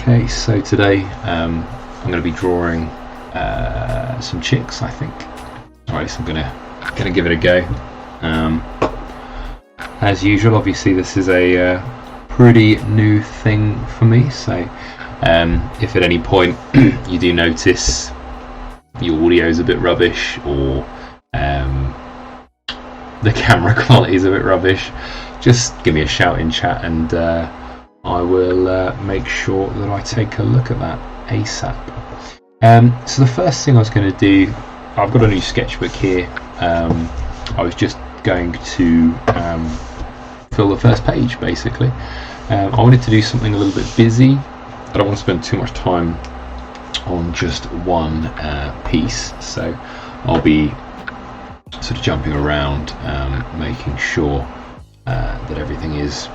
Okay, so today I'm going to be drawing some chicks, I think. Alright, so I'm gonna give it a go. As usual, obviously this is a pretty new thing for me, so if at any point you do notice the audio is a bit rubbish or the camera quality is a bit rubbish, just give me a shout in chat and I will make sure that I take a look at that ASAP. So the first thing I was going to do, I've got a new sketchbook here. I was just going to fill the first page basically. I wanted to do something a little bit busy. I don't want to spend too much time on just one piece, so I'll be sort of jumping around, making sure that everything is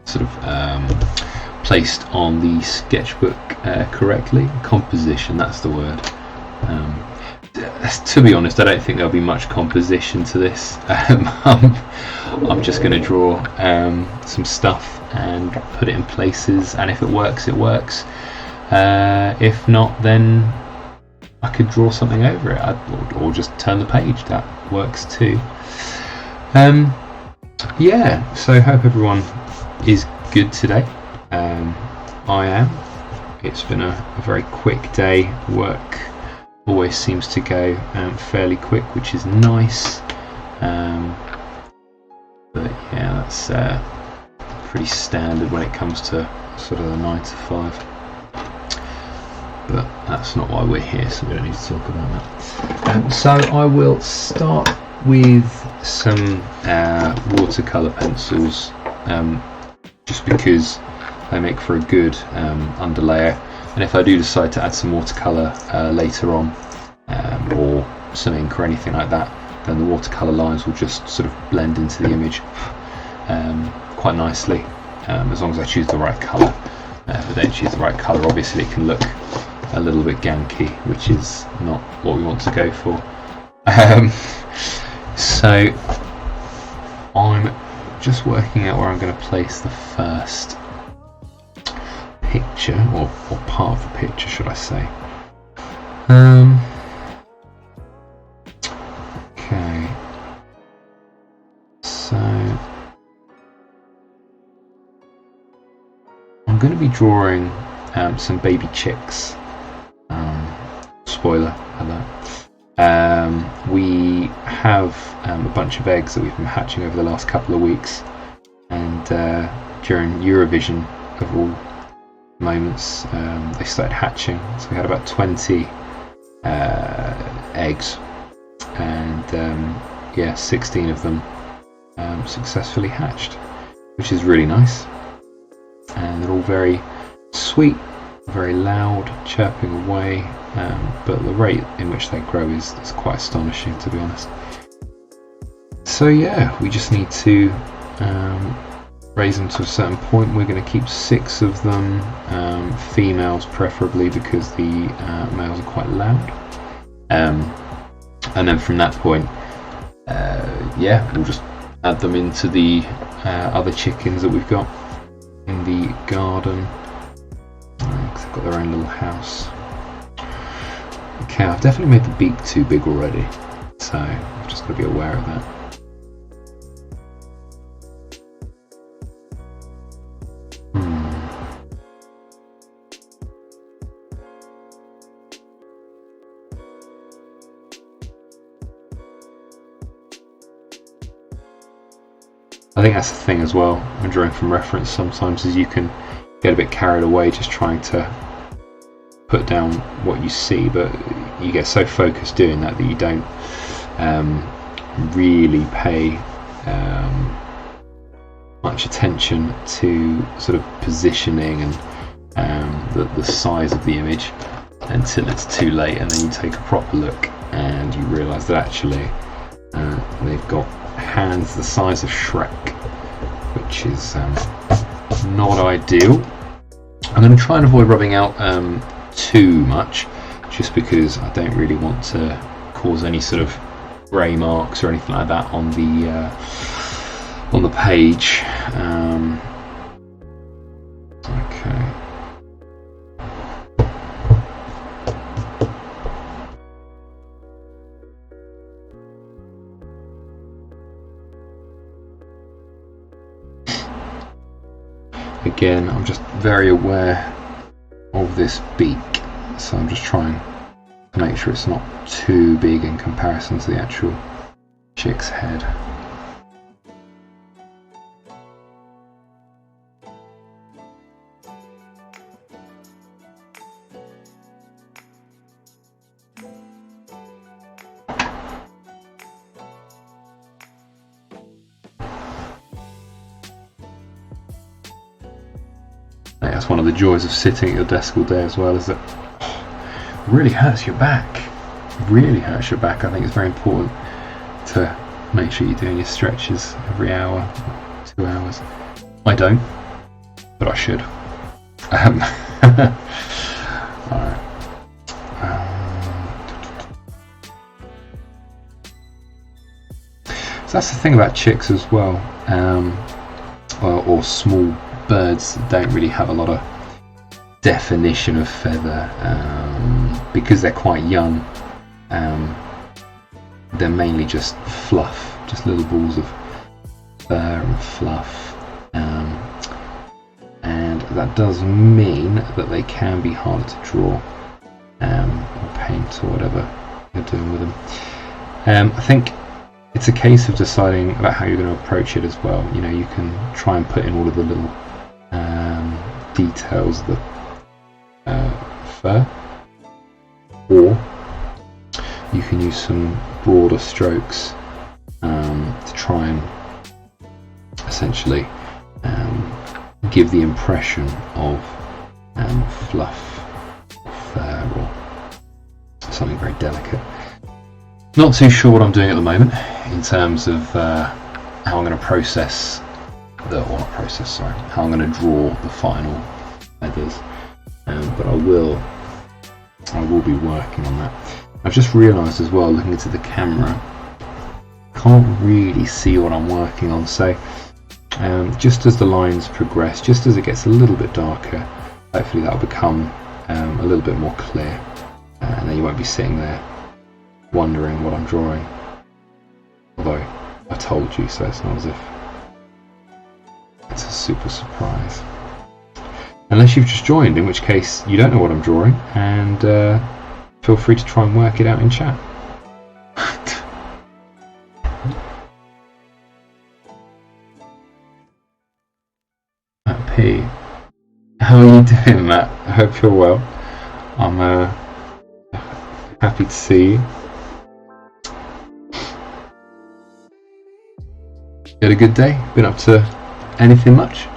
sort of placed on the sketchbook correctly. Composition, that's the word. To be honest, I don't think there'll be much composition to this. I'm just going to draw some stuff and put it in places, and if it works, it works. If not, then I could draw something over it, or just turn the page. That works too. Yeah, so I hope everyone is good today. I am. It's been a very quick day. Work always seems to go fairly quick, which is nice. But yeah, that's pretty standard when it comes to sort of the 9 to 5. But that's not why we're here, so we don't need to talk about that. So I will start with some watercolour pencils, just because they make for a good underlayer, and if I do decide to add some watercolour later on, or some ink or anything like that, then the watercolour lines will just sort of blend into the image quite nicely, as long as I choose the right colour. If I don't choose the right colour, obviously it can look a little bit ganky, which is not what we want to go for. So I'm just working out where I'm going to place the first picture, or part of the picture, should I say. Okay, so I'm going to be drawing some baby chicks. Spoiler alert. We have a bunch of eggs that we've been hatching over the last couple of weeks, and during Eurovision of all moments, they started hatching, so we had about 20 eggs, and yeah, 16 of them successfully hatched, which is really nice, and they're all very sweet, very loud, chirping away, but the rate in which they grow is quite astonishing, to be honest. So yeah, we just need to raise them to a certain point. We're going to keep 6 of them, females preferably, because the males are quite loud, and then from that point, yeah, we'll just add them into the other chickens that we've got in the garden, because they've got their own little house. Okay, I've definitely made the beak too big already, so I've just got to be aware of that. I think that's the thing as well when drawing from reference sometimes, is you can get a bit carried away just trying to put down what you see, but you get so focused doing that you don't really pay much attention to sort of positioning and the size of the image until it's too late, and then you take a proper look and you realise that actually they've got hands the size of Shrek, which is not ideal. I'm going to try and avoid rubbing out too much, just because I don't really want to cause any sort of grey marks or anything like that on the page. Okay, again, I'm just very aware of this beak, so I'm just trying to make sure it's not too big in comparison to the actual chick's head. That's one of the joys of sitting at your desk all day as well, is that it really hurts your back. It really hurts your back. I think it's very important to make sure you're doing your stretches every hour, 2 hours. I don't, but I should. Alright. So that's the thing about chicks as well, or small birds that don't really have a lot of definition of feather, because they're quite young. They're mainly just fluff, just little balls of fur and fluff, and that does mean that they can be hard to draw or paint or whatever you're doing with them. I think it's a case of deciding about how you're going to approach it as well. You know, you can try and put in all of the little details of the fur, or you can use some broader strokes to try and essentially give the impression of fluff, fur, or something very delicate. Not too sure what I'm doing at the moment in terms of how I'm going to process how I'm going to draw the final feathers, but I will be working on that. I've just realised as well, looking into the camera, can't really see what I'm working on, so just as the lines progress, just as it gets a little bit darker, hopefully that'll become a little bit more clear, and then you won't be sitting there wondering what I'm drawing, although I told you, so it's not as if it's a super surprise. Unless you've just joined, in which case you don't know what I'm drawing, and feel free to try and work it out in chat. Matt P, how are you doing, Matt? I hope you're well. I'm happy to see you. You had a good day? Been up to anything much?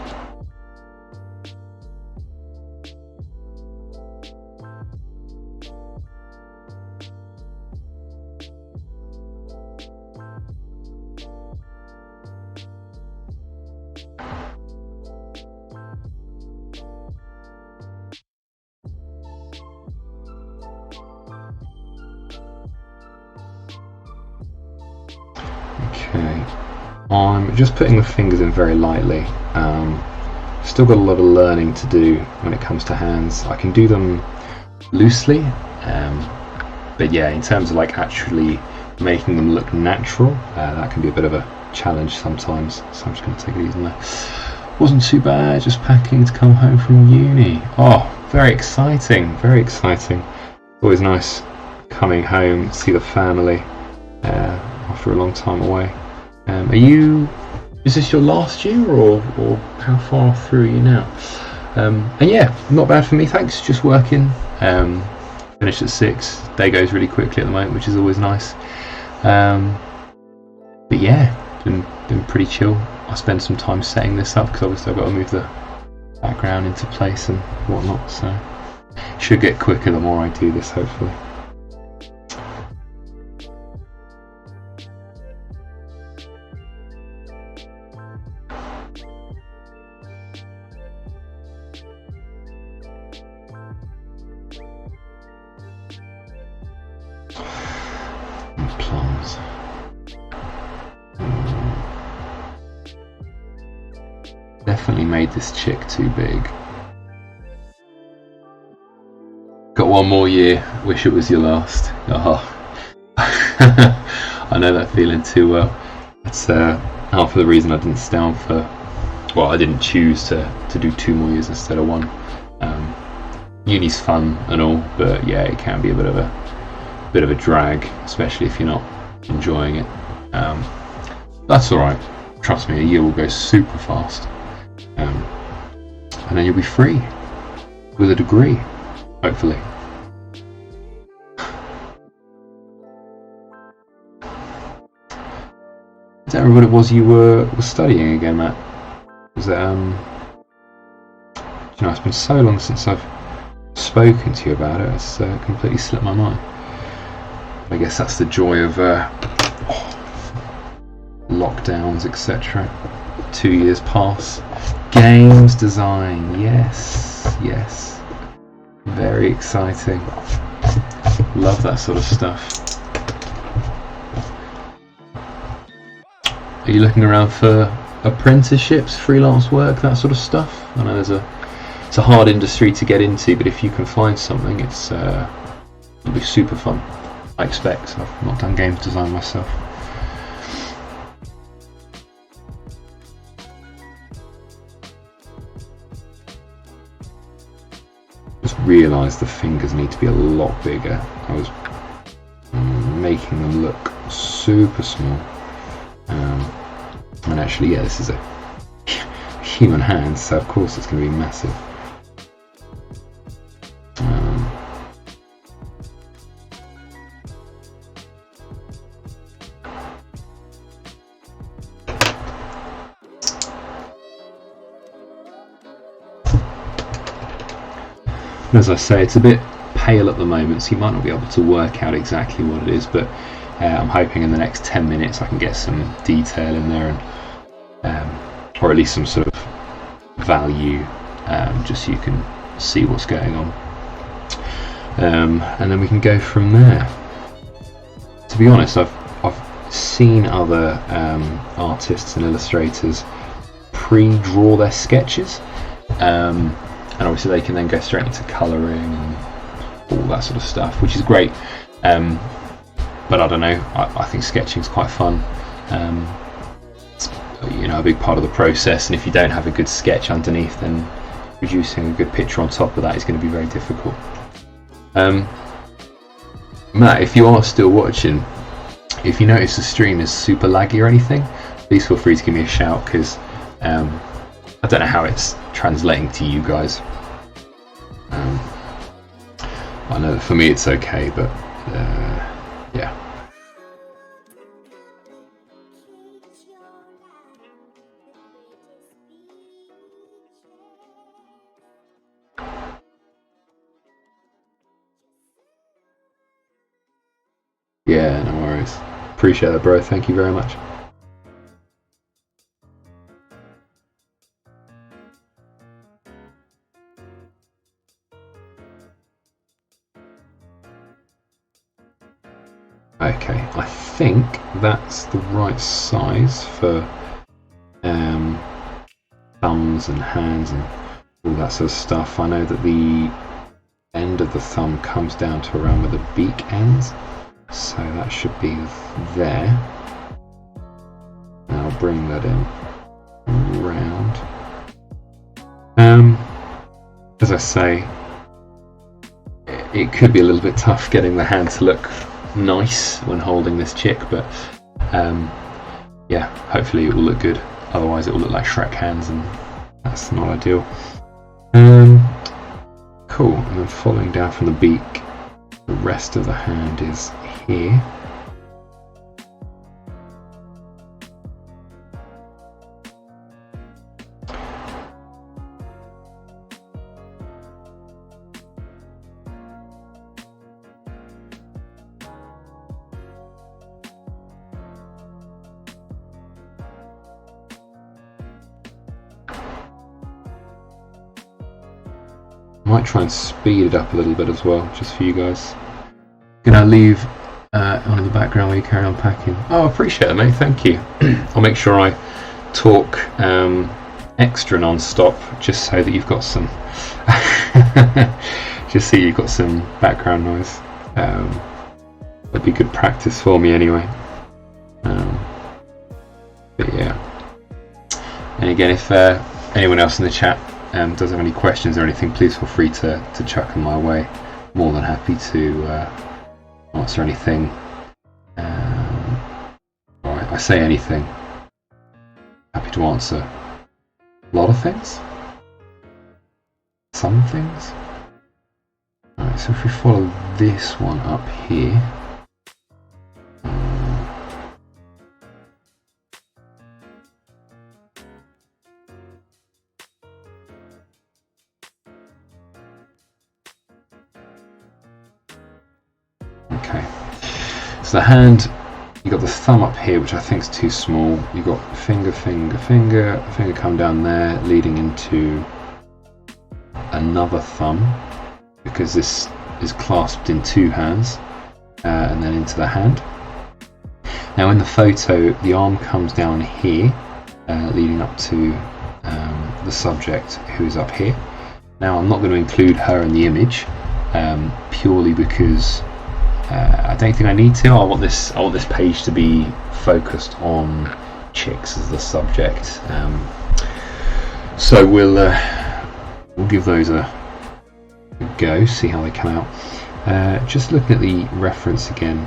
Okay. I'm just putting the fingers in very lightly. Still got a lot of learning to do when it comes to hands. I can do them loosely, but yeah, in terms of like actually making them look natural, that can be a bit of a challenge sometimes. So I'm just going to take it easy there. Wasn't too bad, just packing to come home from uni. Oh, very exciting, very exciting. Always nice coming home, see the family after a long time away. Is this your last year, or how far through are you now? And yeah, not bad for me, thanks. Just working. Finished at 6. Day goes really quickly at the moment, which is always nice. But yeah, been pretty chill. I spent some time setting this up because obviously I've got to move the background into place and whatnot. So it should get quicker the more I do this, hopefully. Plums. Definitely made this chick too big. Got one more year, wish it was your last. Oh. I know that feeling too well. That's half of the reason I didn't stay on for well, I didn't choose to do 2 more years instead of 1. Uni's fun and all, but yeah, it can be a bit of a drag, especially if you're not enjoying it. That's all right. Trust me, a year will go super fast, and then you'll be free with a degree, hopefully. Is that what it was you were studying again, Matt? Was it it's been so long since I've spoken to you about it, it's completely slipped my mind. I guess that's the joy of lockdowns, etc. 2 years pass. Games design, yes, very exciting. Love that sort of stuff. Are you looking around for apprenticeships, freelance work, that sort of stuff? I know it's a hard industry to get into, but if you can find something, it'll be super fun. I expect. I've not done games design myself. Just realised the fingers need to be a lot bigger. I was making them look super small. And actually, yeah, this is a human hand, so of course it's going to be massive. As I say, it's a bit pale at the moment, so you might not be able to work out exactly what it is, but I'm hoping in the next 10 minutes I can get some detail in there, and or at least some sort of value, just so you can see what's going on, and then we can go from there. To be honest, I've seen other artists and illustrators pre-draw their sketches, and obviously they can then go straight into colouring and all that sort of stuff, which is great. But I don't know, I think sketching is quite fun. It's a big part of the process, and if you don't have a good sketch underneath, then producing a good picture on top of that is going to be very difficult. Matt, if you are still watching, if you notice the stream is super laggy or anything, please feel free to give me a shout, because I don't know how it's translating to you guys. I know that for me it's okay, but yeah. Yeah, no worries. Appreciate that, bro. Thank you very much. Okay, I think that's the right size for thumbs and hands and all that sort of stuff. I know that the end of the thumb comes down to around where the beak ends, so that should be there. And I'll bring that in round. As I say, it could be a little bit tough getting the hand to look nice when holding this chick, but yeah, hopefully it will look good. Otherwise it will look like Shrek hands, and that's not ideal. Cool, and then following down from the beak, the rest of the hand is here. Might try and speed it up a little bit as well, just for you guys. Gonna leave on in the background while you carry on packing. Oh, I appreciate it, mate. Thank you. I'll make sure I talk extra non-stop, just so that you've got some, just so you've got some background noise. That'd be good practice for me anyway. But yeah. again, if anyone else in the chat does have any questions or anything, please feel free to chuck them my way. More than happy to answer anything. I say anything. Happy to answer a lot of things. Some things. Alright, so if we follow this one up here. Okay, so the hand, you got the thumb up here, which I think is too small. You got finger, finger, finger, finger come down there, leading into another thumb, because this is clasped in two hands, and then into the hand. Now in the photo, the arm comes down here, leading up to the subject who is up here. Now I'm not going to include her in the image, purely because I don't think I need to. I want this page to be focused on chicks as the subject. So we'll give those a go, see how they come out. Just looking at the reference again,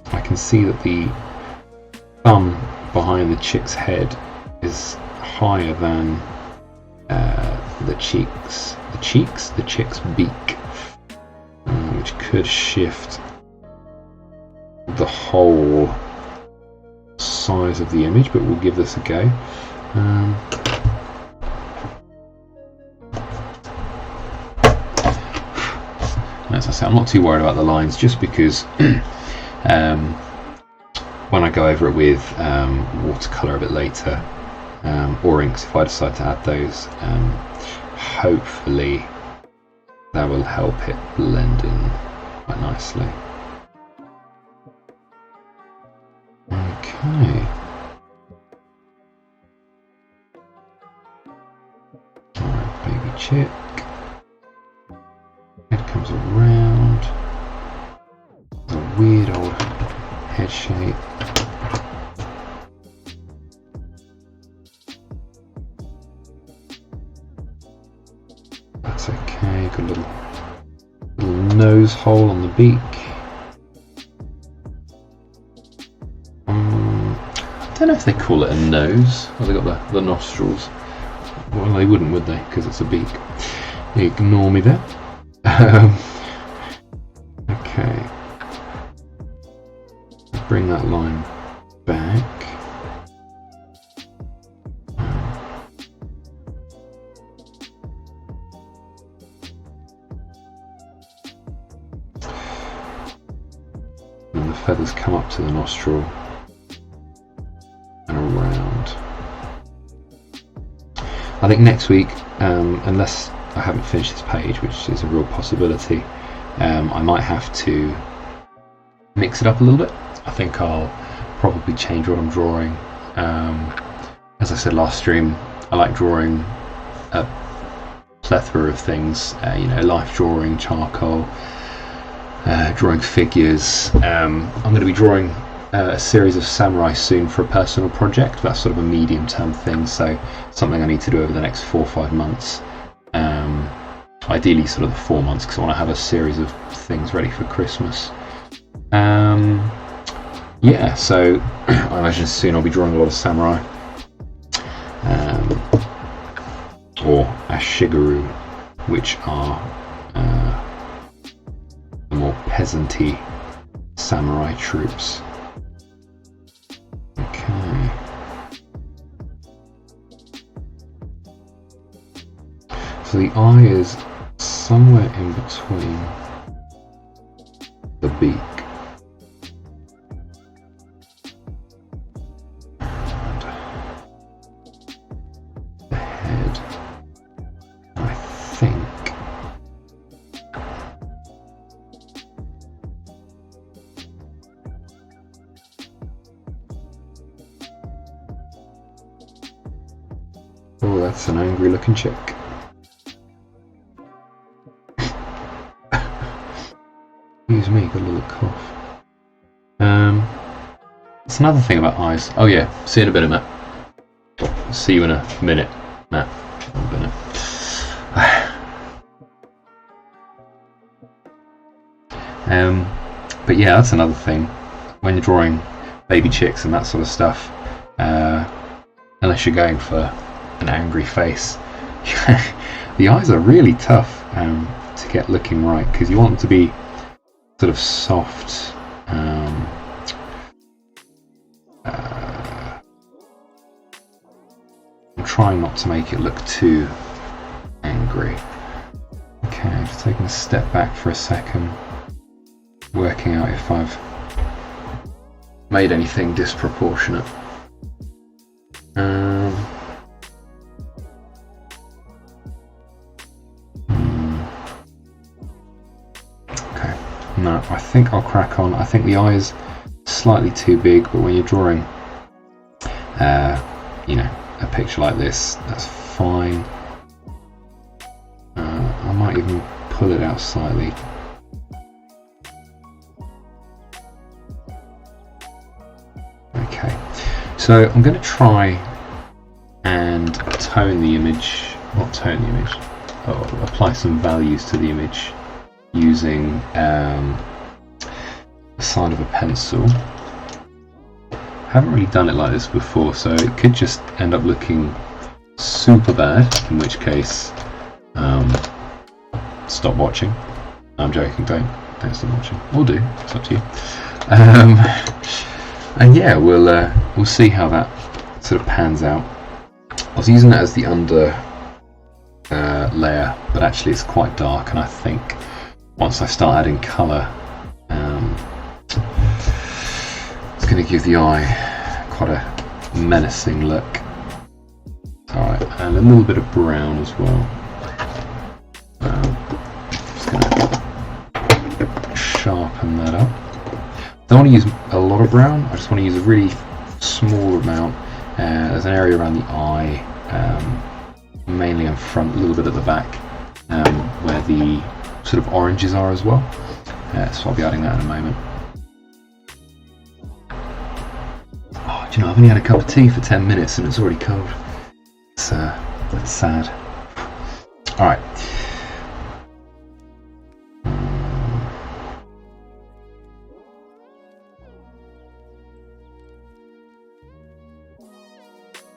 I can see that the thumb behind the chick's head is higher than the chick's beak, which could shift the whole size of the image, but we'll give this a go. As I say, I'm not too worried about the lines, just because when I go over it with watercolour a bit later, or inks, if I decide to add those, hopefully that will help it blend in quite nicely. Okay. Alright, baby chick. Head comes around. There's a weird old head shape. That's okay. Got a little nose hole on the beak. I don't know if they call it a nose, or they got the nostrils. Well, they wouldn't, would they? Because it's a beak. Ignore me there. Okay. Bring that line back. And the feathers come up to the nostril. Around. I think next week, unless I haven't finished this page, which is a real possibility, I might have to mix it up a little bit. I think I'll probably change what I'm drawing. As I said last stream, I like drawing a plethora of things, life drawing, charcoal, drawing figures. I'm going to be drawing a series of samurai soon for a personal project. That's sort of a medium-term thing, so something I need to do over the next 4 or 5 months. Ideally sort of the 4 months, because I want to have a series of things ready for Christmas. Yeah, so I imagine soon I'll be drawing a lot of samurai, or ashigaru, which are the more peasanty samurai troops. Okay. So the eye is somewhere in between the beak and the head, I think. Oh, that's an angry looking chick. Excuse me, got a little cough. It's another thing about eyes. Oh yeah, see you in a bit, Matt. see you in a minute, Matt. But yeah, that's another thing. When you're drawing baby chicks and that sort of stuff, unless you're going for an angry face, the eyes are really tough to get looking right, because you want them to be sort of soft. I'm trying not to make it look too angry. Okay, just taking a step back for a second, working out if I've made anything disproportionate. Okay, no, I think I'll crack on. I think the eye's slightly too big, but when you're drawing, you know, a picture like this, that's fine. I might even pull it out slightly. Okay, so I'm going to try and tone the image, apply some values to the image using the side of a pencil. I haven't really done it like this before, so it could just end up looking super bad, in which case stop watching. I'm joking, don't stop watching, or do, it's up to you. And yeah, we'll see how that sort of pans out. I was using that as the under layer, but actually it's quite dark, and I think once I start adding colour, it's going to give the eye quite a menacing look. Alright, and a little bit of brown as well. Just going to sharpen that up. I don't want to use a lot of brown, I just want to use a really small amount. There's an area around the eye, mainly in front, a little bit at the back, where the sort of oranges are as well. So I'll be adding that in a moment. Oh, do you know, I've only had a cup of tea for 10 minutes and it's already cold. That's sad. Alright.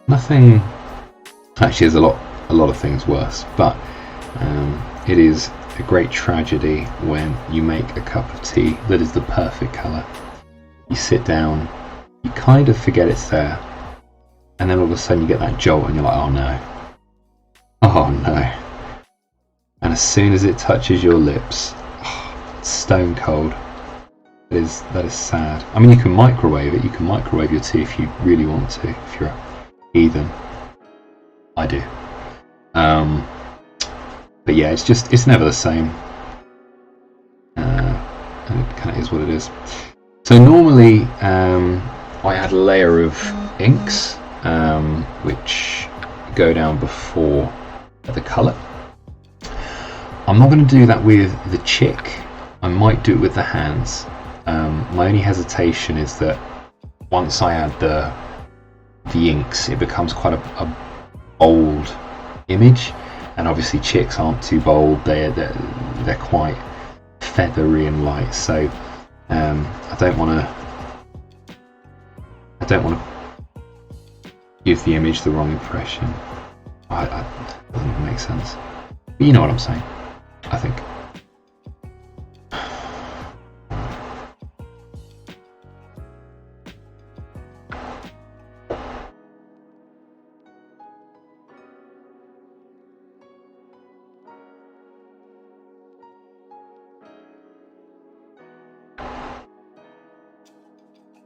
Nothing. Actually, there's a lot of things worse, but it is a great tragedy when you make a cup of tea that is the perfect colour. You sit down, you kind of forget it's there, and then all of a sudden you get that jolt and you're like, oh no. Oh no. And as soon as it touches your lips, it's stone cold. That is sad. I mean, you can microwave it, you can microwave your tea if you really want to, if you're a heathen. I do. But yeah, it's never the same. And it kind of is what it is. So normally I add a layer of inks, which go down before the colour. I'm not going to do that with the chick. I might do it with the hands. My only hesitation is that once I add the inks, it becomes quite a bold image, and obviously chicks aren't too bold. They're quite feathery and light. So I don't want to give the image the wrong impression. It doesn't even make sense. But you know what I'm saying, I think.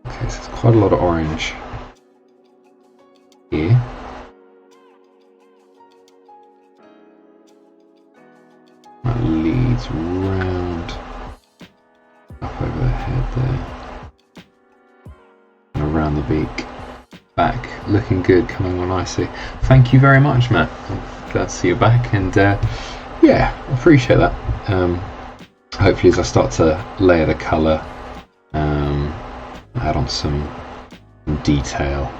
Okay, so there's quite a lot of orange here. That leads round up over the head there, and around the beak, back, looking good, coming on nicely. Thank you very much, Matt. I'm glad to see you back, and yeah, I appreciate that. Hopefully as I start to layer the colour, add on some detail,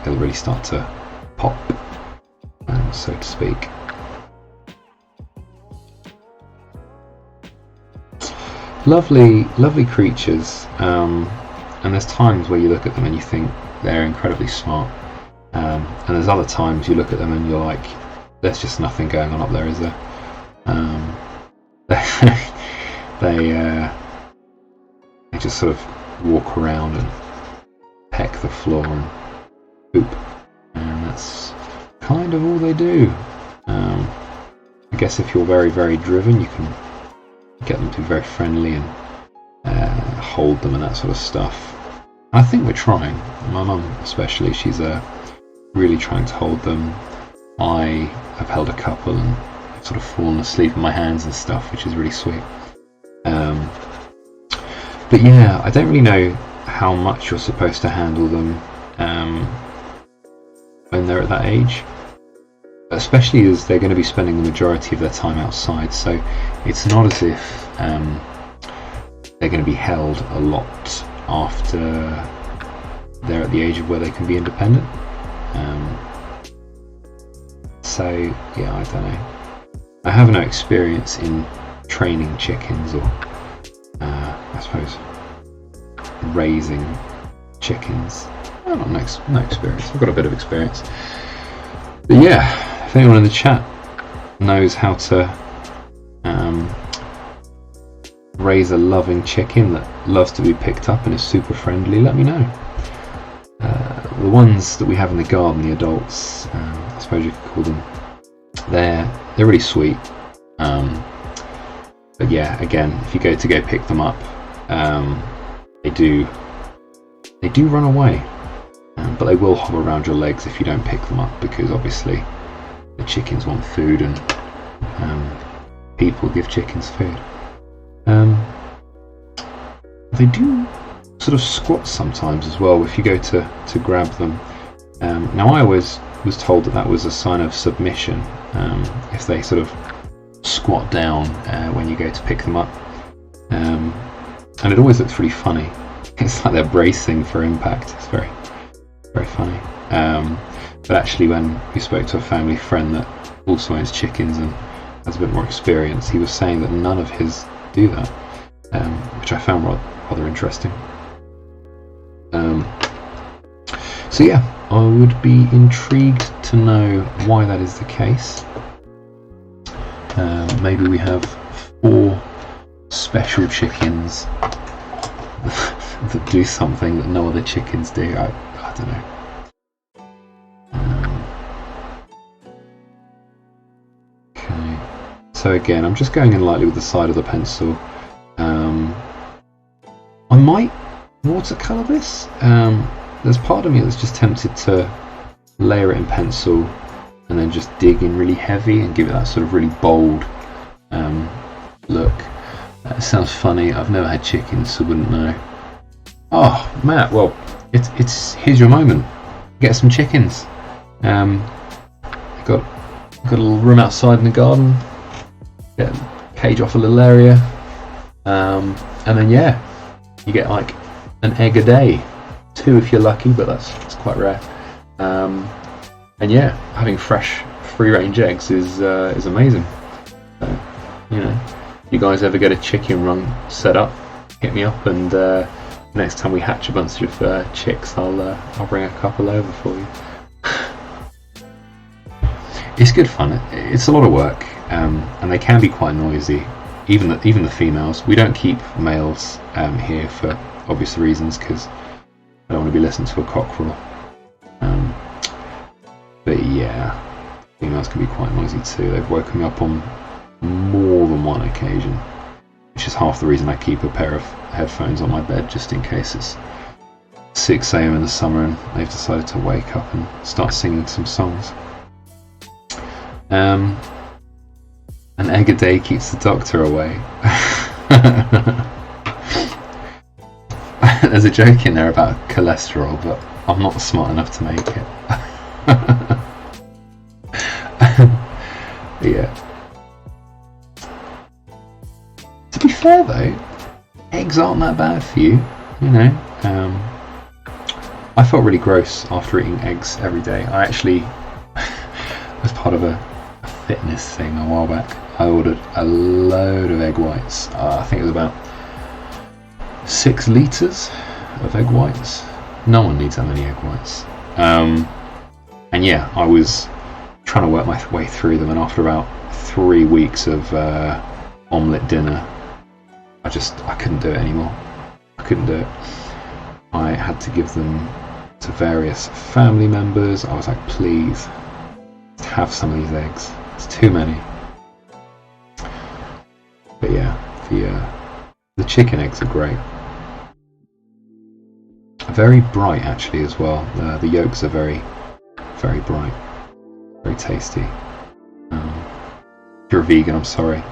it'll really start to pop, so to speak. Lovely, lovely creatures, and there's times where you look at them and you think they're incredibly smart, and there's other times you look at them and you're like, there's just nothing going on up there, is there? They just sort of walk around and peck the floor and poop, and that's kind of all they do. I guess if you're very, very driven, you can get them to be very friendly and hold them and that sort of stuff. I think we're trying. My mum especially, she's really trying to hold them. I have held a couple and sort of fallen asleep in my hands and stuff, which is really sweet. But yeah, I don't really know how much you're supposed to handle them when they're at that age, especially as they're going to be spending the majority of their time outside, so it's not as if they're going to be held a lot after they're at the age of where they can be independent. So yeah, I don't know. I have no experience in training chickens or I suppose raising chickens. Well, not no experience. I've got a bit of experience. But yeah, if anyone in the chat knows how to raise a loving chicken that loves to be picked up and is super friendly, let me know. The ones that we have in the garden, the adults, I suppose you could call them, they're really sweet. But yeah, again, if you go pick them up, they do run away, but they will hover around your legs if you don't pick them up, because obviously the chickens want food and people give chickens food. They do sort of squat sometimes as well if you go to grab them. Now I always was told that was a sign of submission, if they sort of squat down when you go to pick them up, and it always looks really funny. It's like they're bracing for impact. It's very, very funny. But actually, when we spoke to a family friend that also owns chickens and has a bit more experience, he was saying that none of his do that, which I found rather interesting. So yeah, I would be intrigued to know why that is the case. Maybe we have 4 special chickens that do something that no other chickens do. I don't know. Okay, so again, I'm just going in lightly with the side of the pencil. I might watercolour this. There's part of me that's just tempted to layer it in pencil and then just dig in really heavy and give it that sort of really bold look. That sounds funny. I've never had chickens, so wouldn't know. Oh, Matt, well, it's here's your moment. Get some chickens. Got a little room outside in the garden. Get a cage off a little area, and then yeah, you get like an egg a day, 2 if you're lucky, but that's quite rare. And yeah, having fresh, free-range eggs is amazing. So, you know, you guys ever get a chicken run set up, hit me up, and next time we hatch a bunch of chicks, I'll bring a couple over for you. It's good fun. It's a lot of work, and they can be quite noisy. Even the females. We don't keep males here for obvious reasons, because I don't want to be listening to a cockerel. But yeah, females can be quite noisy too. They've woken me up on more than one occasion, which is half the reason I keep a pair of headphones on my bed, just in case it's 6 AM in the summer and they've decided to wake up and start singing some songs. An egg a day keeps the doctor away. There's a joke in there about cholesterol, but I'm not smart enough to make it. Yeah. To be fair though, eggs aren't that bad for you, you know. I felt really gross after eating eggs every day. I actually part of a fitness thing a while back. I ordered a load of egg whites. I think it was about 6 litres of egg whites. No one needs that many egg whites. And yeah, I was trying to work my way through them, and after about 3 weeks of omelette dinner, I couldn't do it anymore. I couldn't do it. I had to give them to various family members. I was like, please, have some of these eggs. It's too many. But yeah, the chicken eggs are great. Very bright actually as well. The yolks are very, very bright. Very tasty. If you're a vegan, I'm sorry.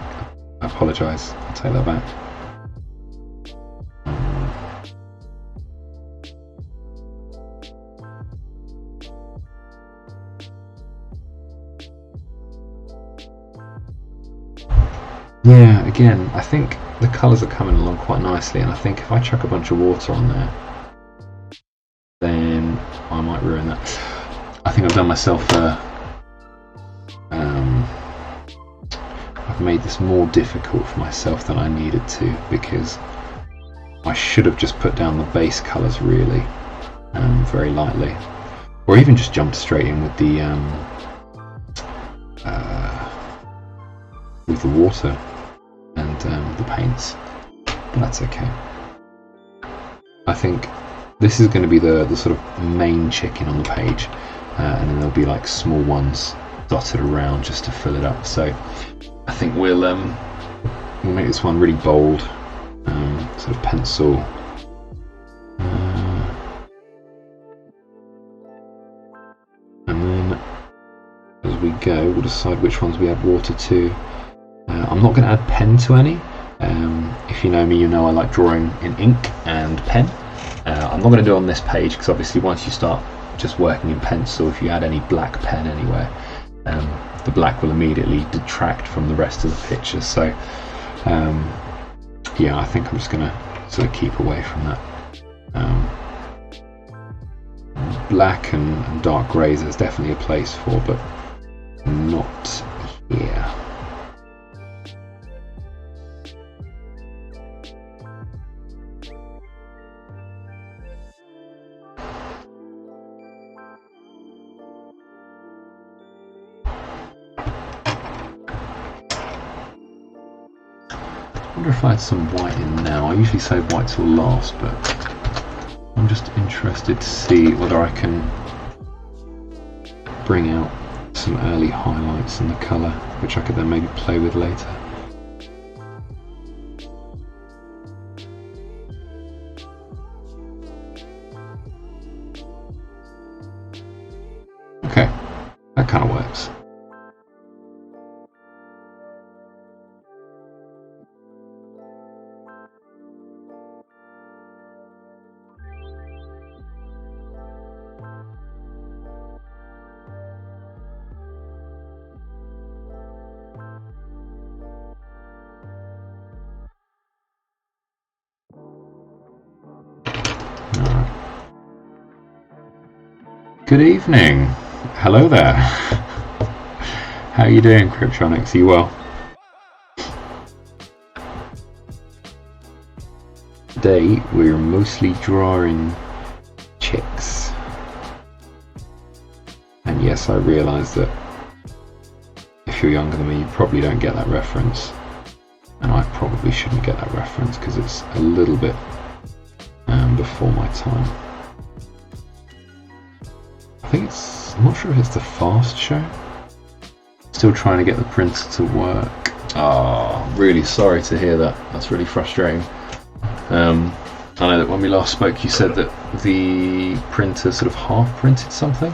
I apologise. I'll take that back. Yeah, again, I think the colours are coming along quite nicely, and I think if I chuck a bunch of water on there, then I might ruin that. I think I've done myself I've made this more difficult for myself than I needed to, because I should have just put down the base colours really very lightly, or even just jumped straight in with the water and the paints, but that's okay. I think this is going to be the sort of main chicken on the page, and then there'll be like small ones dotted around just to fill it up. So I think we'll make this one really bold, sort of pencil. And then as we go, we'll decide which ones we add water to. I'm not going to add pen to any. If you know me, you know I like drawing in ink and pen. I'm not going to do it on this page, because obviously once you start just working in pencil, if you add any black pen anywhere, the black will immediately detract from the rest of the picture. So yeah, I think I'm just going to sort of keep away from that. Black and dark greys there's definitely a place for, but not here. I wonder if I had some white in now. I usually say white till last, but I'm just interested to see whether I can bring out some early highlights in the colour, which I could then maybe play with later. Okay, that kind of works. Good evening. Hello there. How are you doing, Cryptronics? Are you well? Today we're mostly drawing chicks. And yes, I realise that if you're younger than me, you probably don't get that reference. And I probably shouldn't get that reference because it's a little bit before my time. I'm not sure if it's the fast show. Still trying to get the printer to work. Oh, really sorry to hear that. That's really frustrating. I know that when we last spoke you said that the printer sort of half printed something.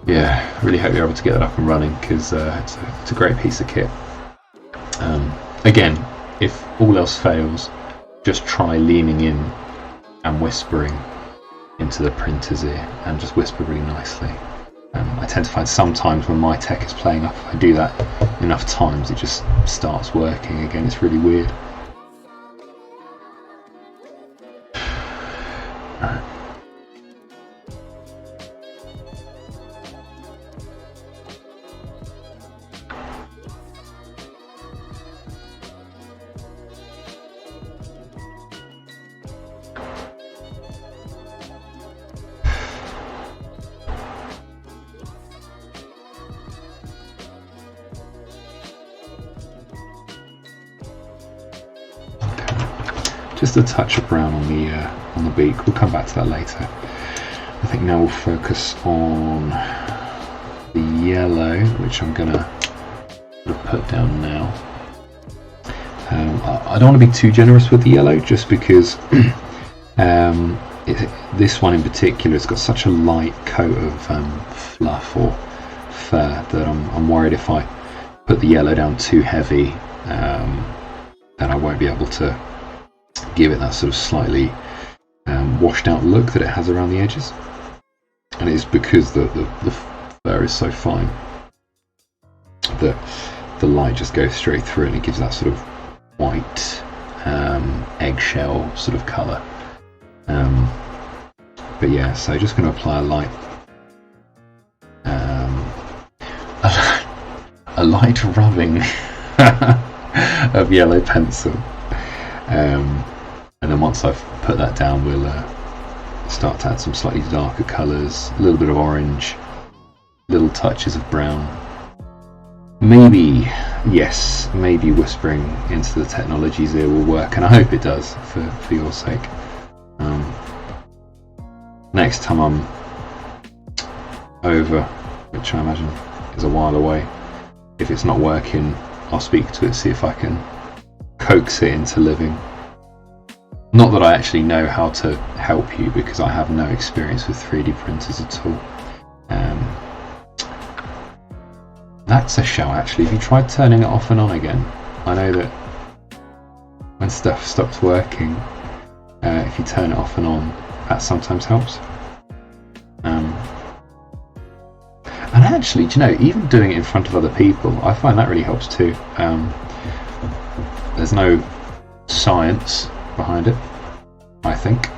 Yeah, really hope you're able to get that up and running, because it's a great piece of kit. Again, if all else fails, just try leaning in and whispering into the printer's ear, and just whisper really nicely. I tend to find sometimes when my tech is playing up, if I do that enough times, it just starts working again. It's really weird. Right. just a touch of brown on the beak. We'll come back to that later. I think now we'll focus on the yellow, which I'm gonna sort of put down now. I don't want to be too generous with the yellow, just because this one in particular has got such a light coat of fluff or fur that I'm worried if I put the yellow down too heavy, then I won't be able to give it that sort of slightly washed out look that it has around the edges. And it is because the fur is so fine that the light just goes straight through and it gives that sort of white eggshell sort of colour. But yeah, so just going to apply a light rubbing of yellow pencil, and then once I've put that down, we'll start to add some slightly darker colours, a little bit of orange, little touches of brown. Maybe whispering into the technology's ear will work, and I hope it does for your sake. Next time I'm over, which I imagine is a while away, if it's not working, I'll speak to it, see if I can coax it into living. Not that I actually know how to help you, because I have no experience with 3D printers at all. That's a show actually. Have you tried turning it off and on again? I know that when stuff stops working, if you turn it off and on, that sometimes helps. And actually, do you know, even doing it in front of other people, I find that really helps too. There's no science behind it, I think.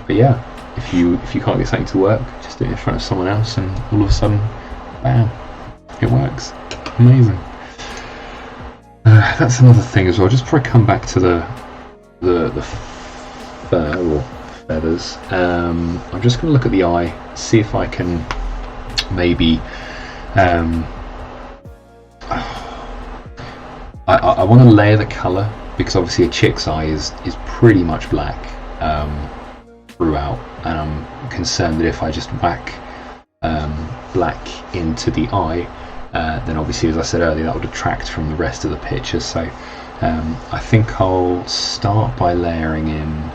But yeah, if you can't get something to work, just do it in front of someone else, and all of a sudden, bam, it works. Amazing. That's another thing as well. Just before I come back to the fur or feathers, I'm just going to look at the eye, see if I can maybe I want to layer the colour, because obviously a chick's eye is pretty much black throughout, and I'm concerned that if I just whack black into the eye, then obviously, as I said earlier, that would detract from the rest of the picture. So I think I'll start by layering in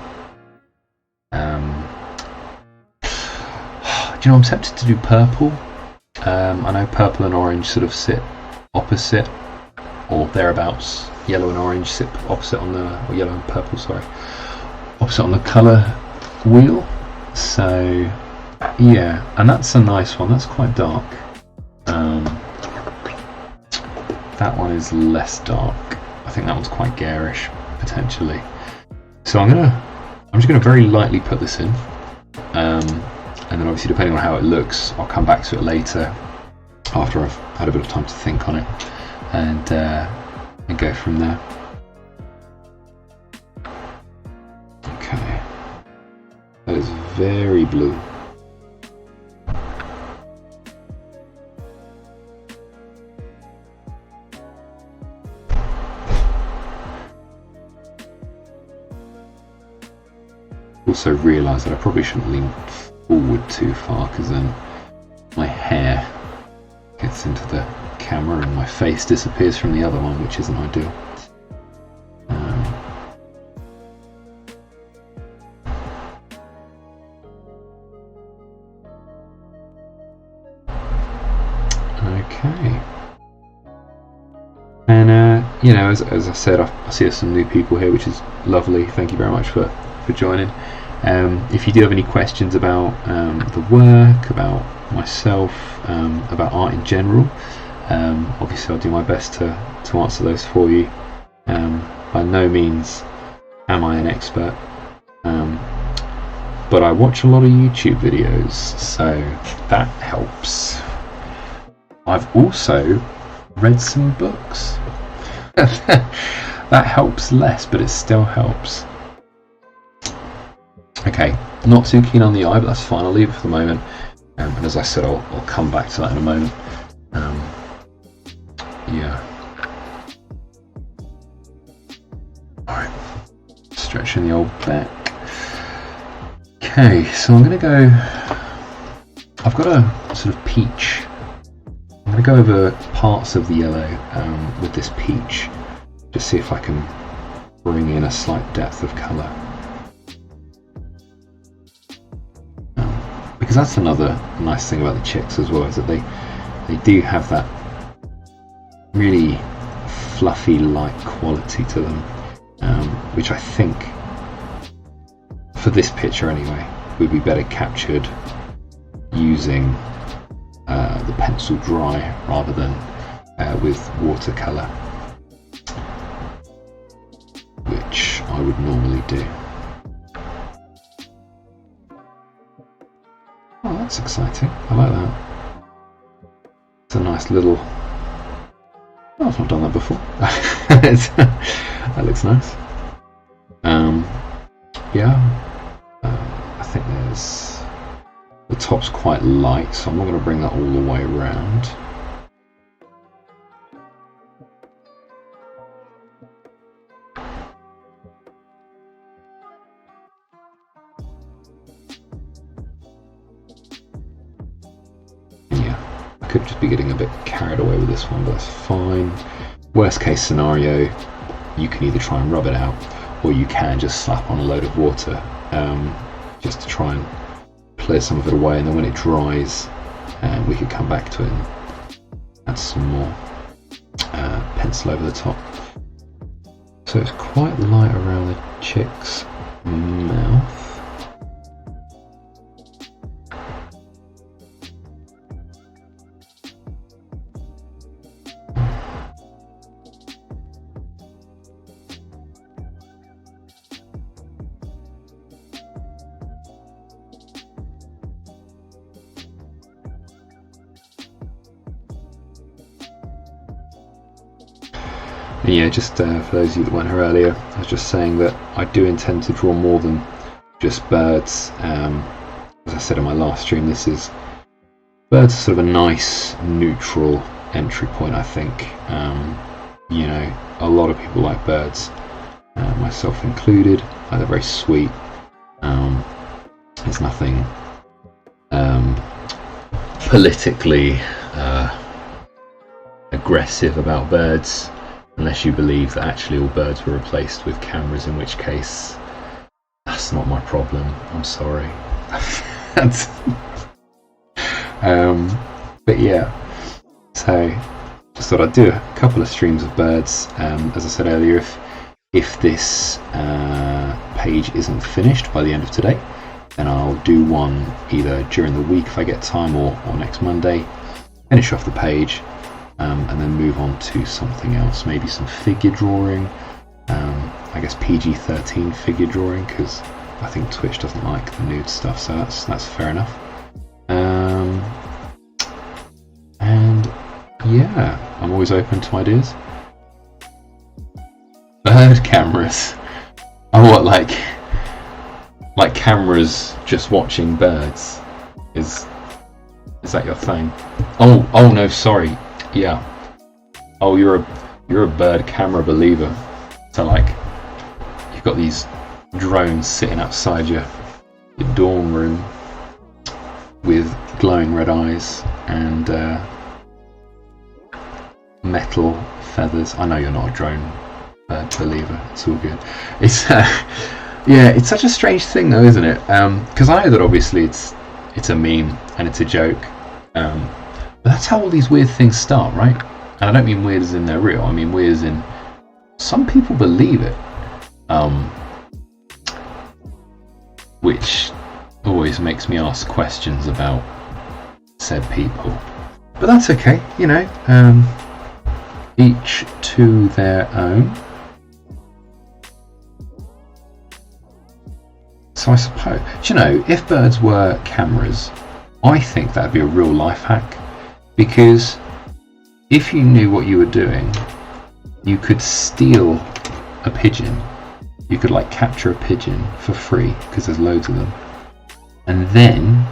do you know, I'm tempted to do purple. I know purple and orange sort of sit opposite, or thereabouts. Yellow and orange sit opposite on the, or yellow and purple, sorry, opposite on the colour wheel. So yeah, and that's a nice one. That's quite dark. That one is less dark. I think that one's quite garish potentially. So I'm just gonna very lightly put this in, and then obviously depending on how it looks, I'll come back to it later after I've had a bit of time to think on it, and go from there. Okay, that is very blue. Also realise that I probably shouldn't lean forward too far, because then my hair gets into the camera and my face disappears from the other one, which isn't ideal. Okay. And you know, as I said, I see there's some new people here, which is lovely. Thank you very much for joining. If you do have any questions about the work, about myself, about art in general, obviously I'll do my best to answer those for you. By no means am I an expert, but I watch a lot of YouTube videos, so that helps. I've also read some books. That helps less, but it still helps. Okay, not too keen on the eye, but that's fine, I'll leave it for the moment. And as I said, I'll come back to that in a moment. Yeah. Alright, stretch in the old back. Okay, so I'm going to go, I've got a sort of peach. I'm going to go over parts of the yellow with this peach, just see if I can bring in a slight depth of colour. Because that's another nice thing about the chicks as well, is that they do have that really fluffy light quality to them, which I think, for this picture anyway, would be better captured using the pencil dry rather than with watercolour, which I would normally do. Oh, that's exciting. I like that. It's a nice little... Oh, I've not done that before. That looks nice. Yeah. I think there's... The top's quite light, so I'm not going to bring that all the way around. I could just be getting a bit carried away with this one, but that's fine. Worst case scenario, you can either try and rub it out, or you can just slap on a load of water just to try and clear some of it away, and then when it dries, we could come back to it and add some more pencil over the top. So it's quite light around the chick's mouth. Yeah, just for those of you that weren't here earlier, I was just saying that I do intend to draw more than just birds. As I said in my last stream, birds are sort of a nice neutral entry point, I think. You know, a lot of people like birds, myself included. They're very sweet. There's nothing politically aggressive about birds, unless you believe that actually all birds were replaced with cameras, in which case that's not my problem. I'm sorry. But yeah, so just thought I'd do a couple of streams of birds. As I said earlier, if this page isn't finished by the end of today, then I'll do one either during the week if I get time, or next Monday, finish off the page, and then move on to something else, maybe some figure drawing, I guess PG-13 figure drawing, because I think Twitch doesn't like the nude stuff, so that's fair enough. And yeah, I'm always open to ideas. Bird cameras. Oh, what, like cameras just watching birds? Is that your thing? Oh no, sorry. Yeah. Oh, you're a bird camera believer. So like, you've got these drones sitting outside your dorm room with glowing red eyes and metal feathers. I know you're not a drone bird believer. It's all good. It's yeah, it's such a strange thing though, isn't it? Because I know that obviously it's a meme and it's a joke. But that's how all these weird things start, right? And I don't mean weird as in they're real. I mean weird as in some people believe it, which always makes me ask questions about said people. But that's okay, you know. Each to their own. So I suppose, do you know, if birds were cameras, I think that'd be a real life hack. Because if you knew what you were doing, you could steal a pigeon. You could like capture a pigeon for free, because there's loads of them. And then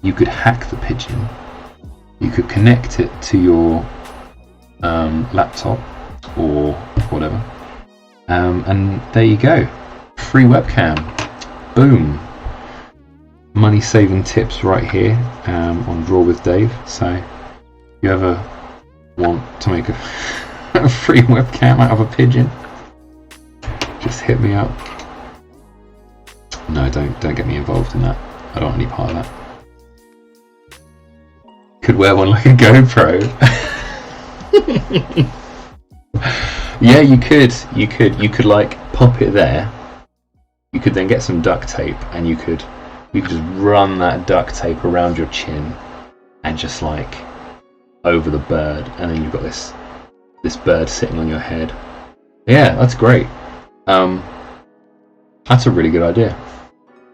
you could hack the pigeon. You could connect it to your laptop or whatever. And there you go. free webcam. Boom. Money saving tips right here on DrawithDave. So if you ever want to make a free webcam out of a pigeon, just hit me up. No, don't get me involved in that. I don't want any part of that. Could wear one like a GoPro. Yeah, you could like pop it there. You could then get some duct tape and you could just run that duct tape around your chin and just like over the bird, and then you've got this bird sitting on your head. Yeah, that's great. That's a really good idea.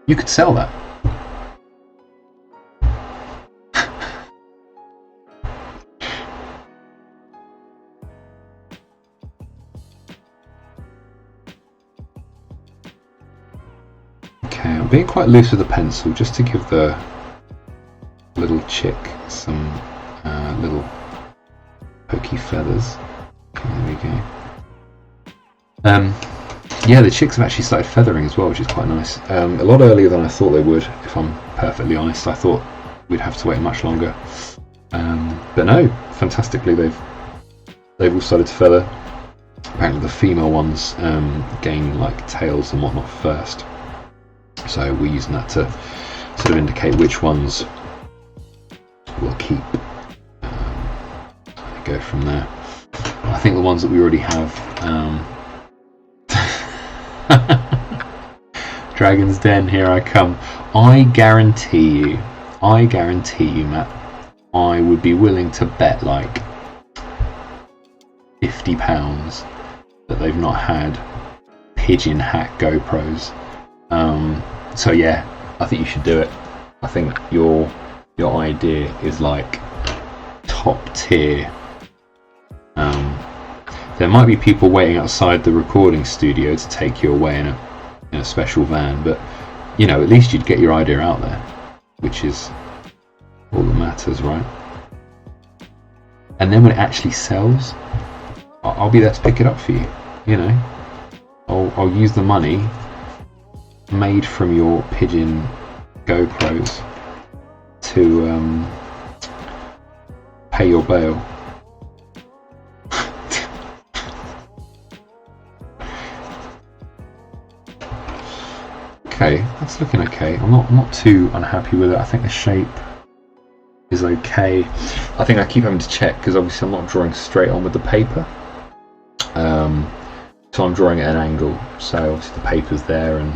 You could sell that. Okay, I'm being quite loose with the pencil just to give the little chick some little pokey feathers. Okay, there we go. Yeah, the chicks have actually started feathering as well, which is quite nice. A lot earlier than I thought they would, if I'm perfectly honest. I thought we'd have to wait much longer. But no, fantastically they've all started to feather. Apparently the female ones gain like tails and whatnot first. So we're using that to sort of indicate which ones we'll keep. Go from there. I think the ones that we already have. Dragon's Den, here I come. I guarantee you, Matt, I would be willing to bet like £50 that they've not had pigeon hack GoPros. So yeah, I think you should do it. I think your idea is like top tier. There might be people waiting outside the recording studio to take you away in a special van, but you know, at least you'd get your idea out there, which is all that matters, right? And then when it actually sells, I'll be there to pick it up for you. You know, I'll use the money made from your pigeon GoPros to pay your bail. Okay, that's looking okay. I'm not too unhappy with it. I think the shape is okay. I think I keep having to check because obviously I'm not drawing straight on with the paper. So I'm drawing at an angle. So obviously the paper's there and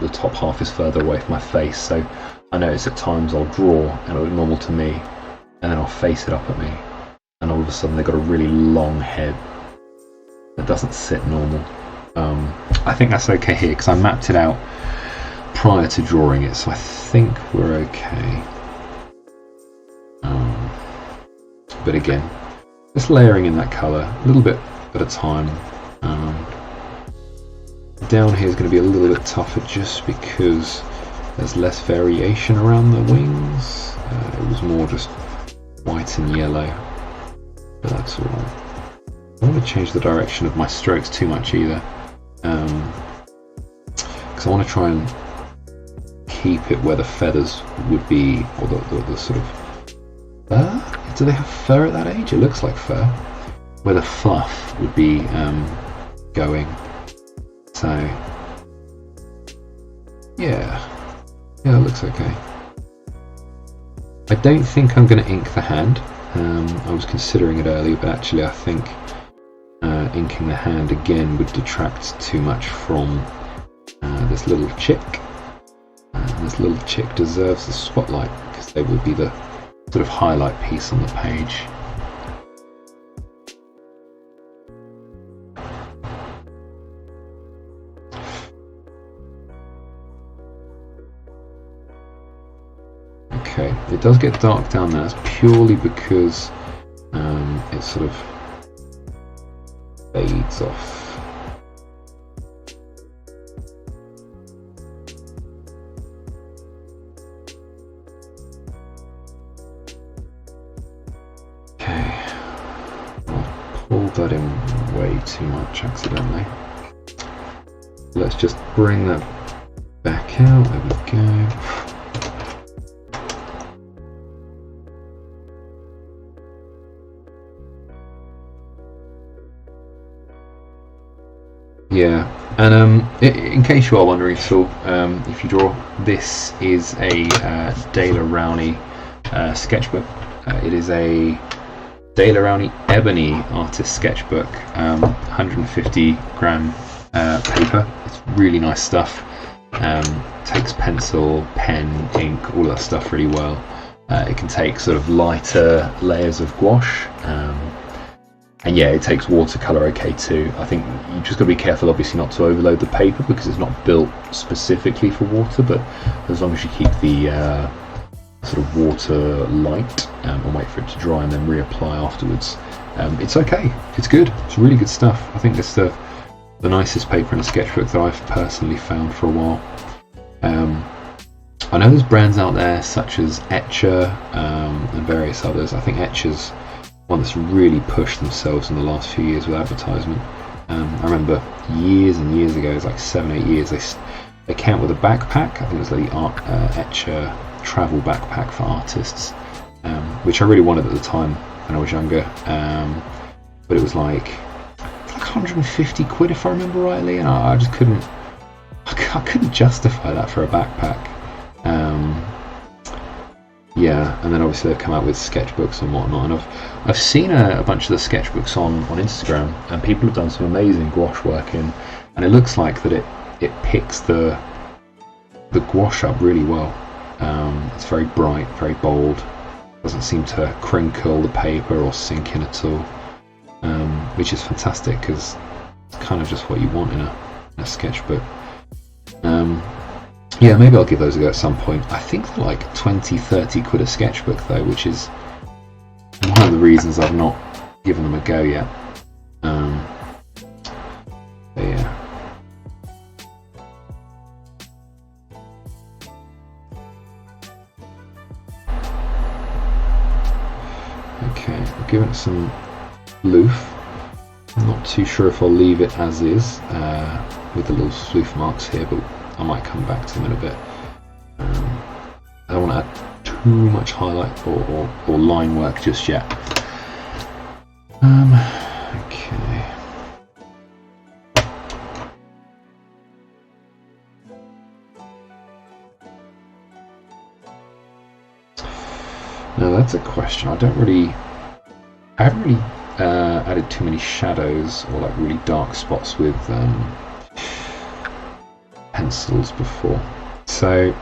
the top half is further away from my face. So I notice at times I'll draw and it'll look normal to me, and then I'll face it up at me, and all of a sudden they've got a really long head that doesn't sit normal. I think that's okay here because I mapped it out prior to drawing it, so I think we're okay. But again, just layering in that colour a little bit at a time. Down here is going to be a little bit tougher just because there's less variation around the wings. It was more just white and yellow, but that's alright. I don't want to change the direction of my strokes too much either, because I want to try and keep it where the feathers would be, or the sort of fur? Do they have fur at that age? It looks like fur. Where the fluff would be going. So yeah, it looks okay. I don't think I'm going to ink the hand. I was considering it earlier, but actually I think inking the hand again would detract too much from this little chick. This little chick deserves the spotlight because they will be the sort of highlight piece on the page. Okay, it does get dark down there. That's purely because it sort of fades off. Pulled that in way too much accidentally. Let's just bring that back out. There we go. Yeah, and in case you are wondering, so if you draw, this is a Dale Rowney sketchbook. It is a Dale Rowney Ebony artist sketchbook, 150 gram paper. It's really nice stuff. Takes pencil, pen, ink, all that stuff really well. It can take sort of lighter layers of gouache. And yeah, it takes watercolor okay too. I think you just got to be careful, obviously, not to overload the paper because it's not built specifically for water. But as long as you keep the sort of water light and wait for it to dry and then reapply afterwards, it's okay. It's good. It's really good stuff. I think this is the nicest paper in a sketchbook that I've personally found for a while. I know there's brands out there such as Etcher and various others. I think Etcher's one that's really pushed themselves in the last few years with advertisement. I remember years and years ago, it was like 7-8 years, they came out with a backpack. I think it was like the Etcher travel backpack for artists, which I really wanted at the time when I was younger. But it was like 150 quid if I remember rightly, and I just couldn't justify that for a backpack. Yeah, and then obviously they've come out with sketchbooks and whatnot, and I've seen a bunch of the sketchbooks on Instagram, and people have done some amazing gouache work in, and it looks like that it picks the gouache up really well. It's very bright, very bold, doesn't seem to crinkle the paper or sink in at all, which is fantastic because it's kind of just what you want in a sketchbook. Yeah, maybe I'll give those a go at some point. I think they're like 20-30 quid a sketchbook though, which is one of the reasons I've not given them a go yet. But yeah. Okay, I'll give it some loof. I'm not too sure if I'll leave it as is with the little sloof marks here, but I might come back to them in a bit. I don't want to add too much highlight or line work just yet. Okay. Now that's a question. I haven't really added too many shadows or like really dark spots with pencils before, so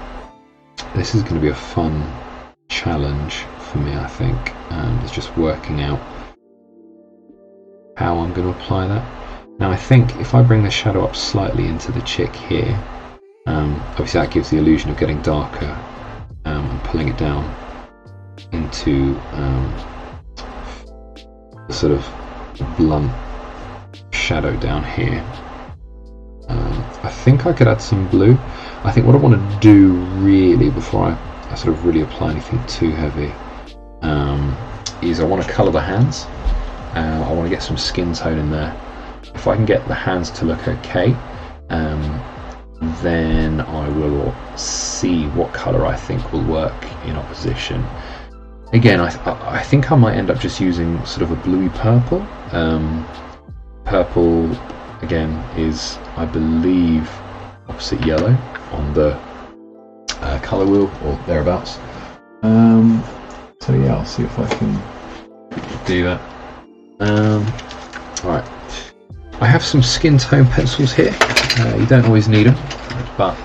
this is going to be a fun challenge for me, I think. It's just working out how I'm going to apply that. Now I think if I bring the shadow up slightly into the chick here, obviously that gives the illusion of getting darker, and pulling it down into the sort of blunt shadow down here. I think I could add some blue. I think what I want to do really before I sort of really apply anything too heavy is I want to colour the hands. I want to get some skin tone in there. If I can get the hands to look okay, then I will see what colour I think will work in opposition. Again, I think I might end up just using sort of a bluey purple. Purple again is, I believe, opposite yellow on the colour wheel or thereabouts. So yeah, I'll see if I can do that. Right, I have some skin tone pencils here. You don't always need them, but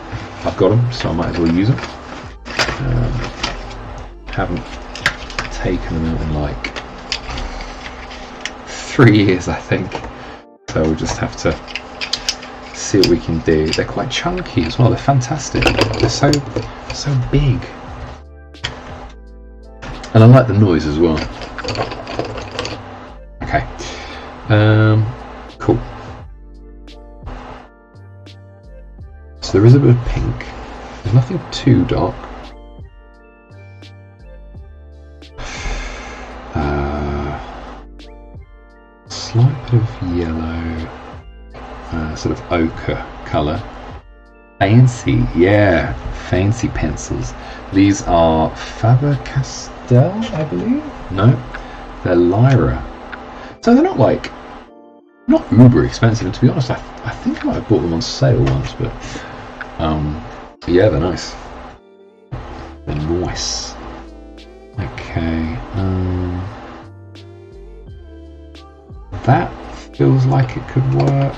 I've got them, so I might as well use them. Haven't taken them out in like 3 years, I think. So we'll just have to see what we can do. They're quite chunky as well. They're fantastic. They're so big, and I like the noise as well. Okay, cool. So there is a bit of pink. There's nothing too dark. Slight bit of yellow. sort of ochre colour. Fancy, yeah, fancy pencils. These are Faber-Castell, I believe? No, they're Lyra. So they're not uber expensive, and to be honest, I think I might have bought them on sale once, but yeah, they're nice. They're nice. Okay, that feels like it could work.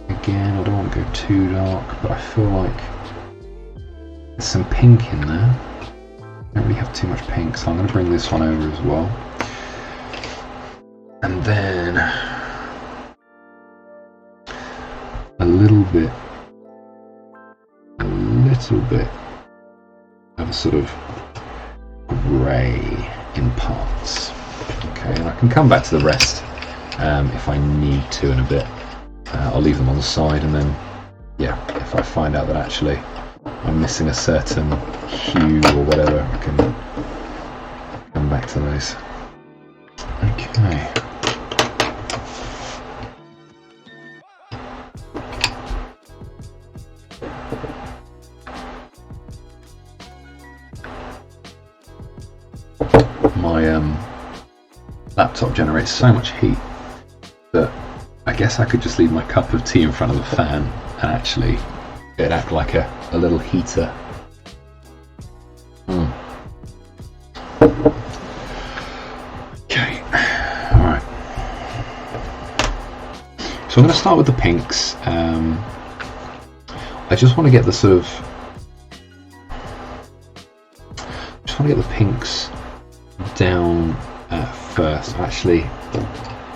Again, I don't want to go too dark, but I feel like there's some pink in there. I don't really have too much pink, so I'm going to bring this one over as well. And then a little bit of a sort of grey in parts. Okay, and I can come back to the rest if I need to in a bit. I'll leave them on the side, and then, yeah, if I find out that actually I'm missing a certain hue or whatever, I can come back to those. Okay. My laptop generates so much heat that I guess I could just leave my cup of tea in front of the fan and actually it'd act like a little heater. Okay, alright. So I'm going to start with the pinks. I just want to get the sort of... the pinks down first. Actually,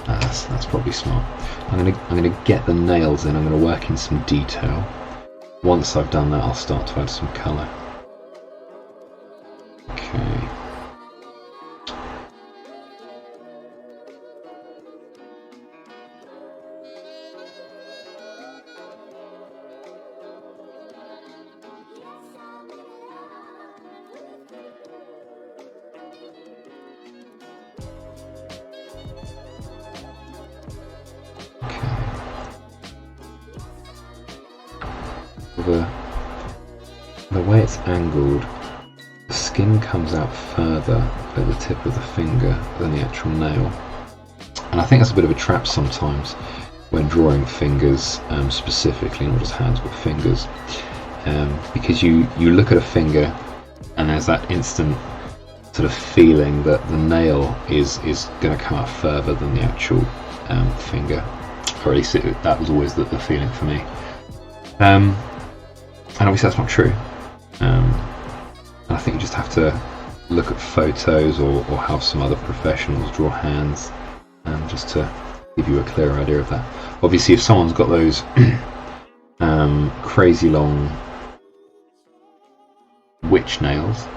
that's probably smart. I'm gonna get the nails in. I'm gonna work in some detail. Once I've done that, I'll start to add some colour. Okay. The way it's angled, the skin comes out further at the tip of the finger than the actual nail, and I think that's a bit of a trap sometimes when drawing fingers, specifically not just hands but fingers, because you look at a finger and there's that instant sort of feeling that the nail is going to come out further than the actual finger, or at least that was always the feeling for me. And obviously that's not true. And I think you just have to look at photos or have some other professionals draw hands, just to give you a clear idea of that. Obviously, if someone's got those crazy long witch nails,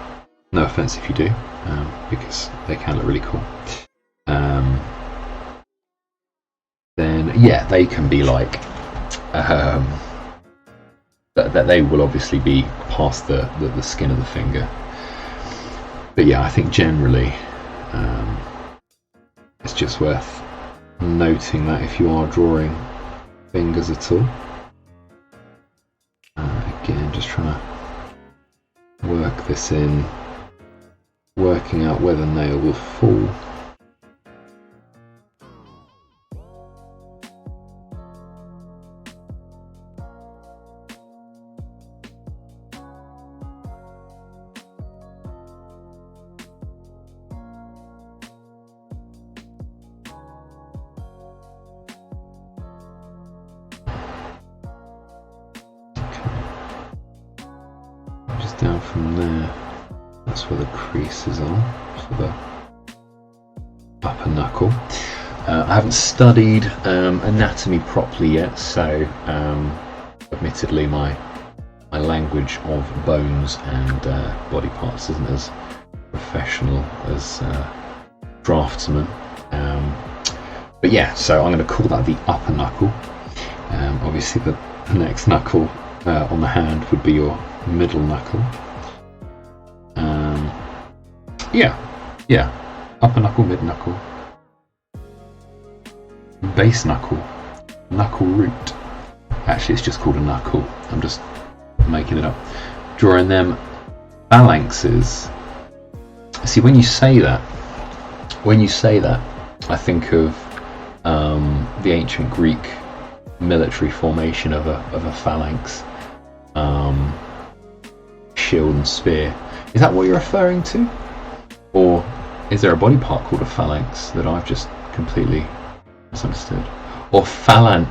no offense if you do, because they can look really cool, then yeah, they can be like that they will obviously be past the skin of the finger. But yeah, I think generally it's just worth noting that if you are drawing fingers at all. Again, just trying to work this in, working out where the nail will fall. Down from there, that's where the creases are for the upper knuckle. I haven't studied anatomy properly yet, so admittedly my language of bones and body parts isn't as professional as draftsman. But yeah, so I'm going to call that the upper knuckle. Obviously the next knuckle on the hand would be your middle knuckle. Yeah, upper knuckle, mid knuckle. base knuckle, knuckle root. Actually, it's just called a knuckle. I'm just making it up. Drawing them phalanxes. See, when you say that, I think of the ancient Greek military formation of a phalanx, shield and spear. Is that what you're referring to, or is there a body part called a phalanx that I've just completely misunderstood? Or phalange?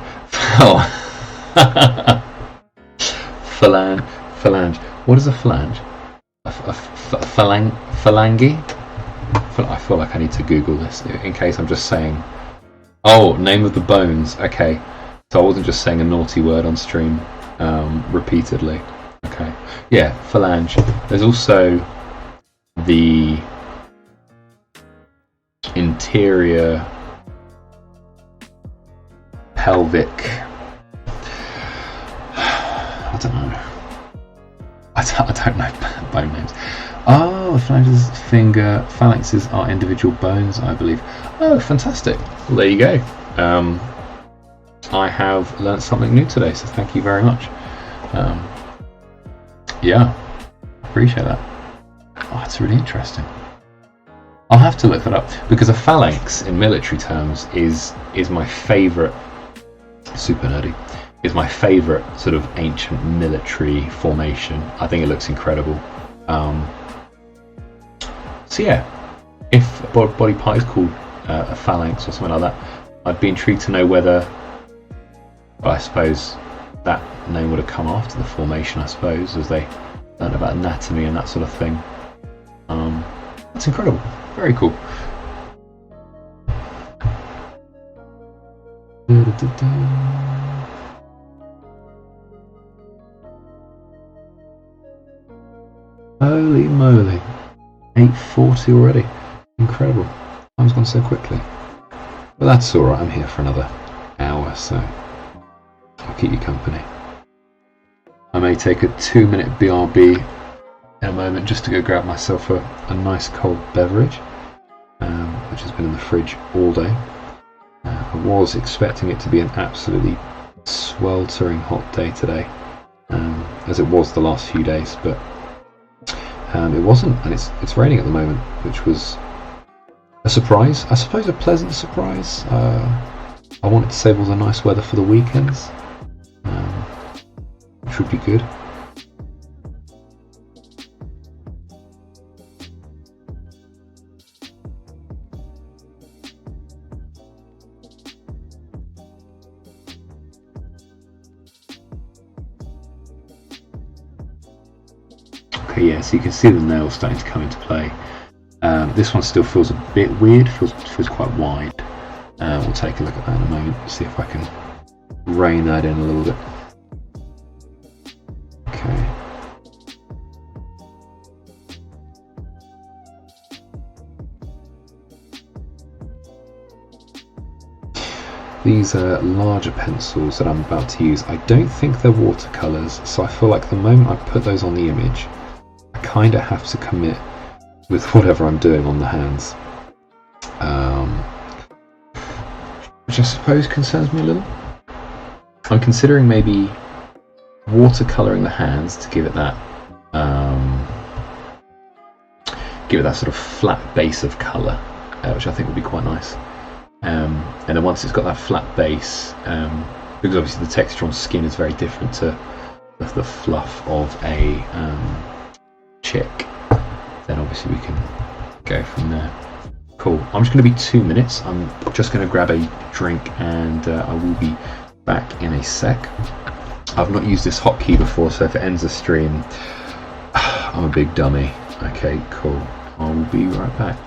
Phalange. What is a phalange? Phalange? I feel like I need to Google this in case I'm just saying. Oh, name of the bones. Okay, so I wasn't just saying a naughty word on stream repeatedly. Okay, yeah, phalange. There's also the interior pelvic. I don't know. I don't know bone names. Oh, the phalanges, phalanxes are individual bones, I believe. Oh, fantastic. Well, there you go. I have learnt something new today, so thank you very much. Yeah, appreciate that. Oh, it's really interesting. I'll have to look that up, because a phalanx in military terms is my favourite, super nerdy, is my favourite sort of ancient military formation. I think it looks incredible. So yeah, if a body part is called a phalanx or something like that, I'd be intrigued to know whether, well, I suppose that name would have come after the formation, I suppose, as they learn about anatomy and that sort of thing. That's incredible. Very cool. Holy moly. 8:40 already. Incredible. Time's gone so quickly. But that's alright, I'm here for another hour, so I'll keep you company. I may take a 2-minute BRB in a moment just to go grab myself a nice cold beverage, which has been in the fridge all day. I was expecting it to be an absolutely sweltering hot day today, as it was the last few days, but it wasn't, and it's raining at the moment, which was a surprise. I suppose a pleasant surprise. I wanted to save all the nice weather for the weekends, which would be good. Okay, yeah, so you can see the nails starting to come into play. This one still feels a bit weird, feels quite wide. We'll take a look at that in a moment, see if I can rein that in a little bit. Okay. These are larger pencils that I'm about to use. I don't think they're watercolours, so I feel like the moment I put those on the image, I kind of have to commit with whatever I'm doing on the hands, which I suppose concerns me a little. I'm considering maybe watercolouring the hands to give it that sort of flat base of colour, which I think would be quite nice. And then once it's got that flat base, because obviously the texture on skin is very different to the fluff of a chick, then obviously we can go from there. Cool. I'm just going to be 2 minutes. I'm just going to grab a drink and I will be back in a sec. I've not used this hotkey before, so if it ends the stream, I'm a big dummy. Okay, cool. I will be right back.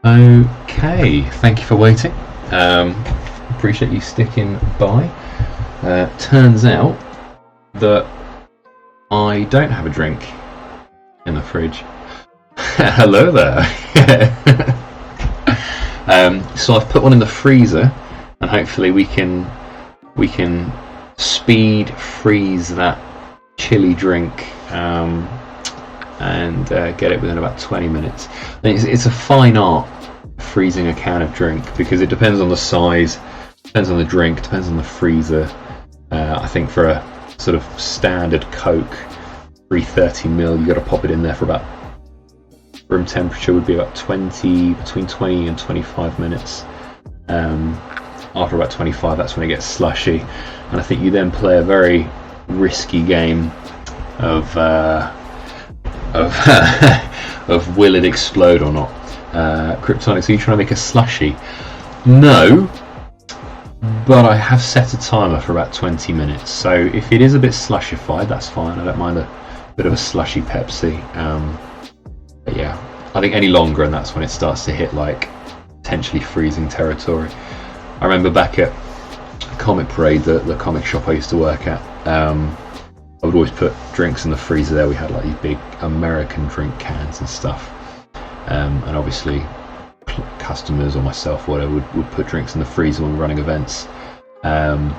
Okay, thank you for waiting. Appreciate you sticking by. Turns out that I don't have a drink in the fridge. Hello there. So I've put one in the freezer, and hopefully we can speed freeze that chilly drink and get it within about 20 minutes. And it's a fine art freezing a can of drink, because it depends on the size, depends on the drink, depends on the freezer. I think for a sort of standard Coke 330ml, you've got to pop it in there for about, room temperature would be about between 20 and 25 minutes. After about 25, that's when it gets slushy, and I think you then play a very risky game of will it explode or not. Kryptonics, are you trying to make a slushy? No, but I have set a timer for about 20 minutes, so if it is a bit slushified, that's fine. I don't mind a bit of a slushy Pepsi. But yeah, I think any longer, and that's when it starts to hit like potentially freezing territory. I remember back at Comic Parade, the comic shop I used to work at, I would always put drinks in the freezer there. We had like these big American drink cans and stuff, and obviously customers or myself or whatever would put drinks in the freezer when we're running events, and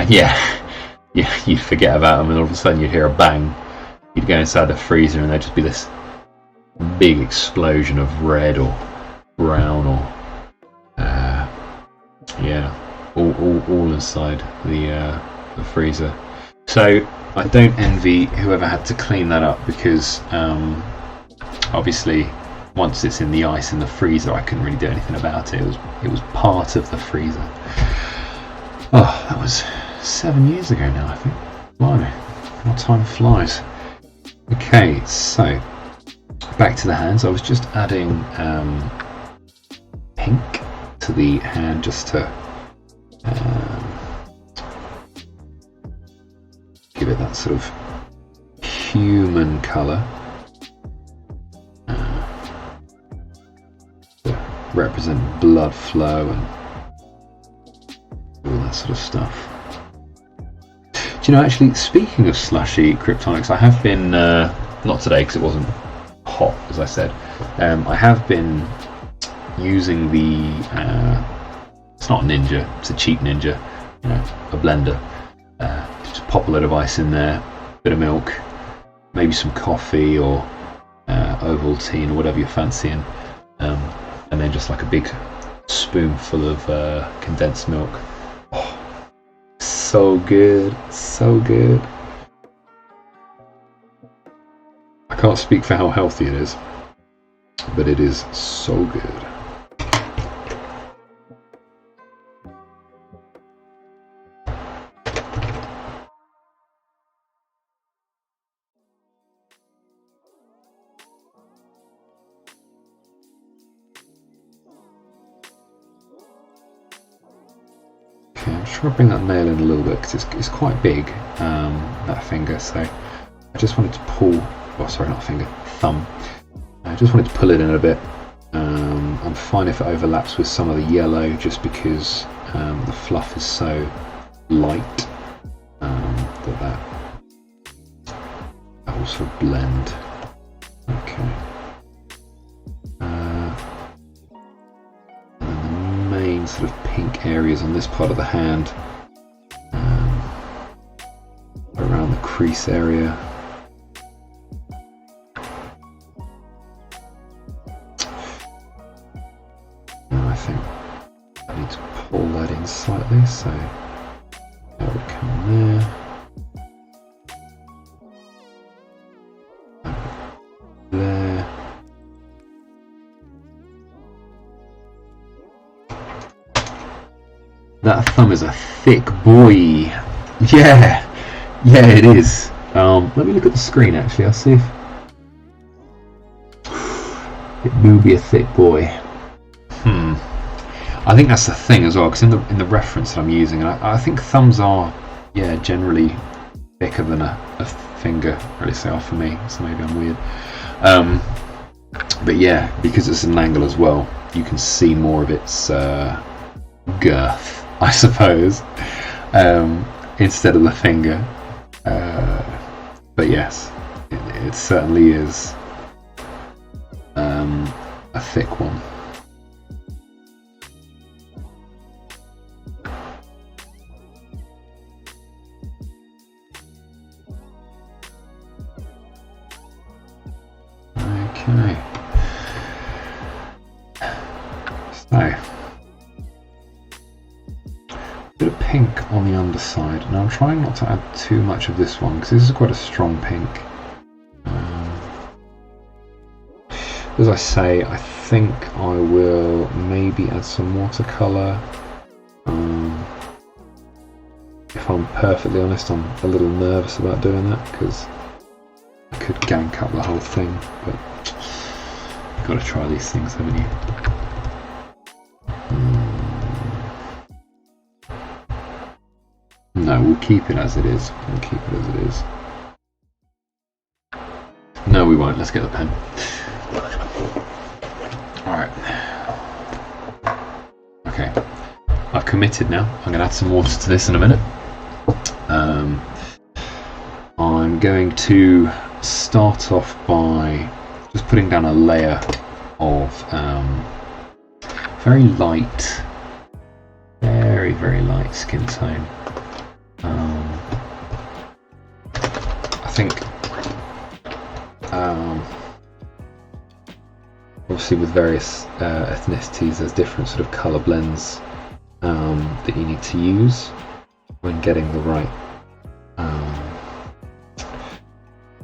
yeah, you'd forget about them, and all of a sudden you'd hear a bang, you'd go inside the freezer and there'd just be this big explosion of red or brown or all inside the freezer. So I don't envy whoever had to clean that up, because obviously once it's in the ice in the freezer, I couldn't really do anything about it. It was part of the freezer. Oh, that was 7 years ago now, I think. Blimey, how time flies. Okay, so back to the hands. I was just adding pink to the hand just to give it that sort of human colour, to represent blood flow and all that sort of stuff. Do you know, actually, speaking of slushy Kryptonics, I have been, not today because it wasn't hot, as I said, I have been using the, it's not a Ninja, it's a cheap Ninja, you know, a blender. Just pop a load of ice in there, bit of milk, maybe some coffee or Ovaltine or whatever you're fancying, and then just like a big spoonful of condensed milk. Oh, so good, so good. I can't speak for how healthy it is, but it is so good. I'm just going to bring that nail in a little bit because it's quite big, that finger, so I just wanted to pull, oh sorry, not finger, thumb. I just wanted to pull it in a bit. I'm fine if it overlaps with some of the yellow, just because the fluff is so light that will sort of blend. Okay. Sort of pink areas on this part of the hand, around the crease area. Now I think I need to pull that in slightly, so that would come there. There. That thumb is a thick boy. Yeah, it is. Let me look at the screen actually, I'll see if it will be a thick boy. I think that's the thing as well, because in the reference that I'm using, and I think thumbs are, yeah, generally thicker than a finger, or at least they are for me, so maybe I'm weird. But But yeah, because it's an angle as well, you can see more of its girth, I suppose, instead of the finger. But yes, it certainly is a thick one. Okay. So, a bit of pink on the underside. Now I'm trying not to add too much of this one because this is quite a strong pink. As I say, I think I will maybe add some watercolour. If I'm perfectly honest, I'm a little nervous about doing that because I could gank up the whole thing, but you've got to try these things, haven't you? No, we'll keep it as it is. We'll keep it as it is. No, we won't. Let's get the pen. Alright. Okay. I've committed now. I'm going to add some water to this in a minute. I'm going to start off by just putting down a layer of very light, very, very light skin tone. I think obviously with various ethnicities there's different sort of colour blends that you need to use when getting the right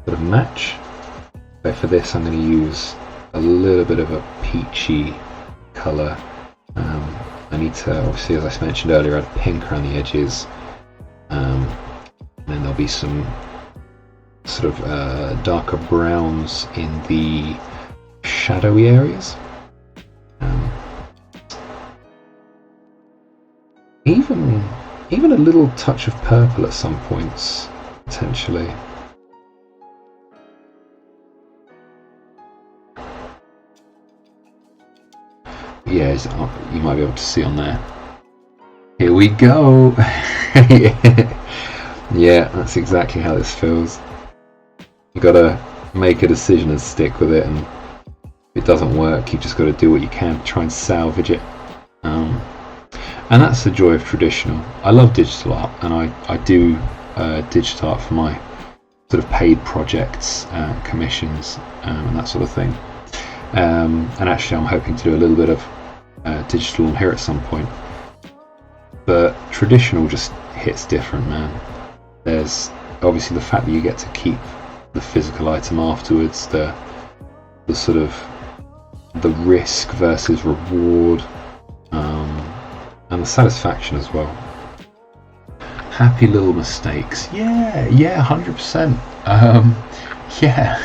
sort of match. So for this I'm going to use a little bit of a peachy colour. I need to, obviously, as I mentioned earlier, add pink around the edges, and then there'll be some sort of darker browns in the shadowy areas. Even a little touch of purple at some points, potentially. Yeah, you might be able to see on there. Here we go! Yeah, that's exactly how this feels. You gotta make a decision and stick with it, and if it doesn't work, you've just got to do what you can to try and salvage it. And that's the joy of traditional. I love digital art, and I do digital art for my sort of paid projects, commissions, and that sort of thing. And actually I'm hoping to do a little bit of digital on here at some point. But traditional just hits different, man. There's obviously the fact that you get to keep the physical item afterwards, the sort of the risk versus reward, and the satisfaction as well. Happy little mistakes. Yeah, 100%. Yeah,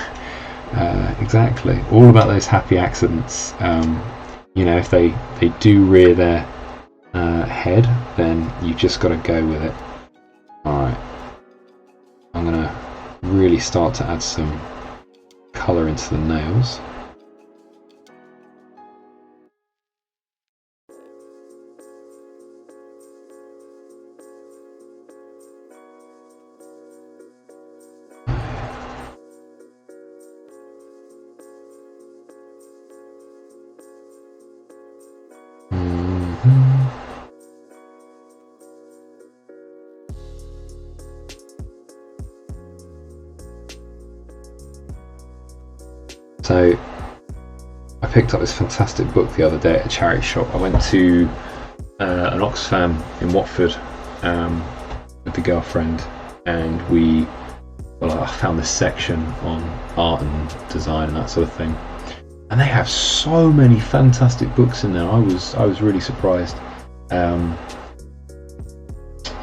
exactly. All about those happy accidents. You know, if they do rear their head, then you've just got to go with it. Alright. I'm going to really start to add some colour into the nails. So I picked up this fantastic book the other day at a charity shop. I went to an Oxfam in Watford with the girlfriend, and I found this section on art and design and that sort of thing, and they have so many fantastic books in there. I was really surprised. I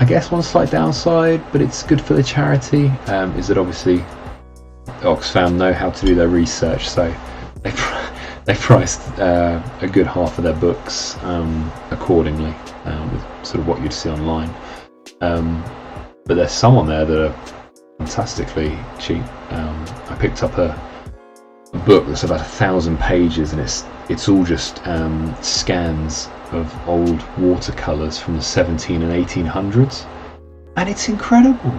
guess one slight downside, but it's good for the charity, is that obviously Oxfam know how to do their research, so they priced a good half of their books accordingly, with sort of what you'd see online. But there's some on there that are fantastically cheap. I picked up a book that's about 1,000 pages, and it's all just scans of old watercolors from the 17 and 1800s, and it's incredible.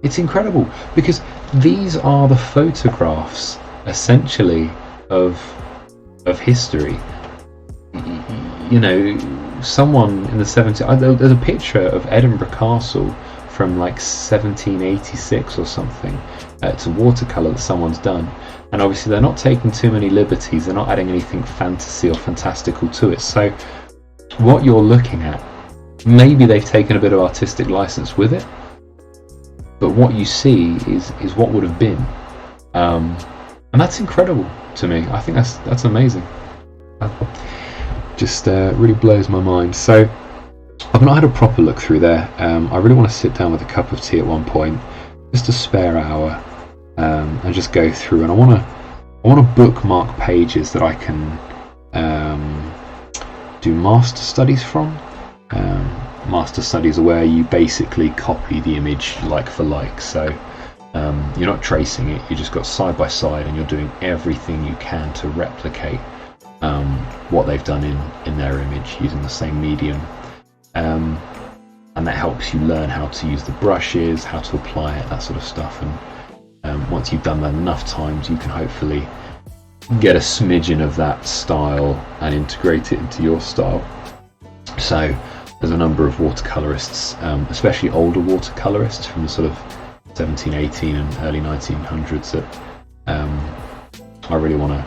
It's incredible because these are the photographs essentially of history. You know, someone in the 70s, there's a picture of Edinburgh Castle from like 1786 or something. It's a watercolour that someone's done, and obviously they're not taking too many liberties, they're not adding anything fantasy or fantastical to it. So what you're looking at, maybe they've taken a bit of artistic license with it, but what you see is what would have been, and that's incredible to me. I think that's amazing. Just really blows my mind. So I've not had a proper look through there. I really want to sit down with a cup of tea at one point, just a spare hour, and just go through. And I want to bookmark pages that I can do master studies from. Master studies are where you basically copy the image like for like. So you're not tracing it, you just got side by side, and you're doing everything you can to replicate what they've done in their image using the same medium. And that helps you learn how to use the brushes, how to apply it, that sort of stuff. And once you've done that enough times, you can hopefully get a smidgen of that style and integrate it into your style. So there's a number of watercolorists, especially older watercolorists from the sort of 1718 and early 1900s that I really want to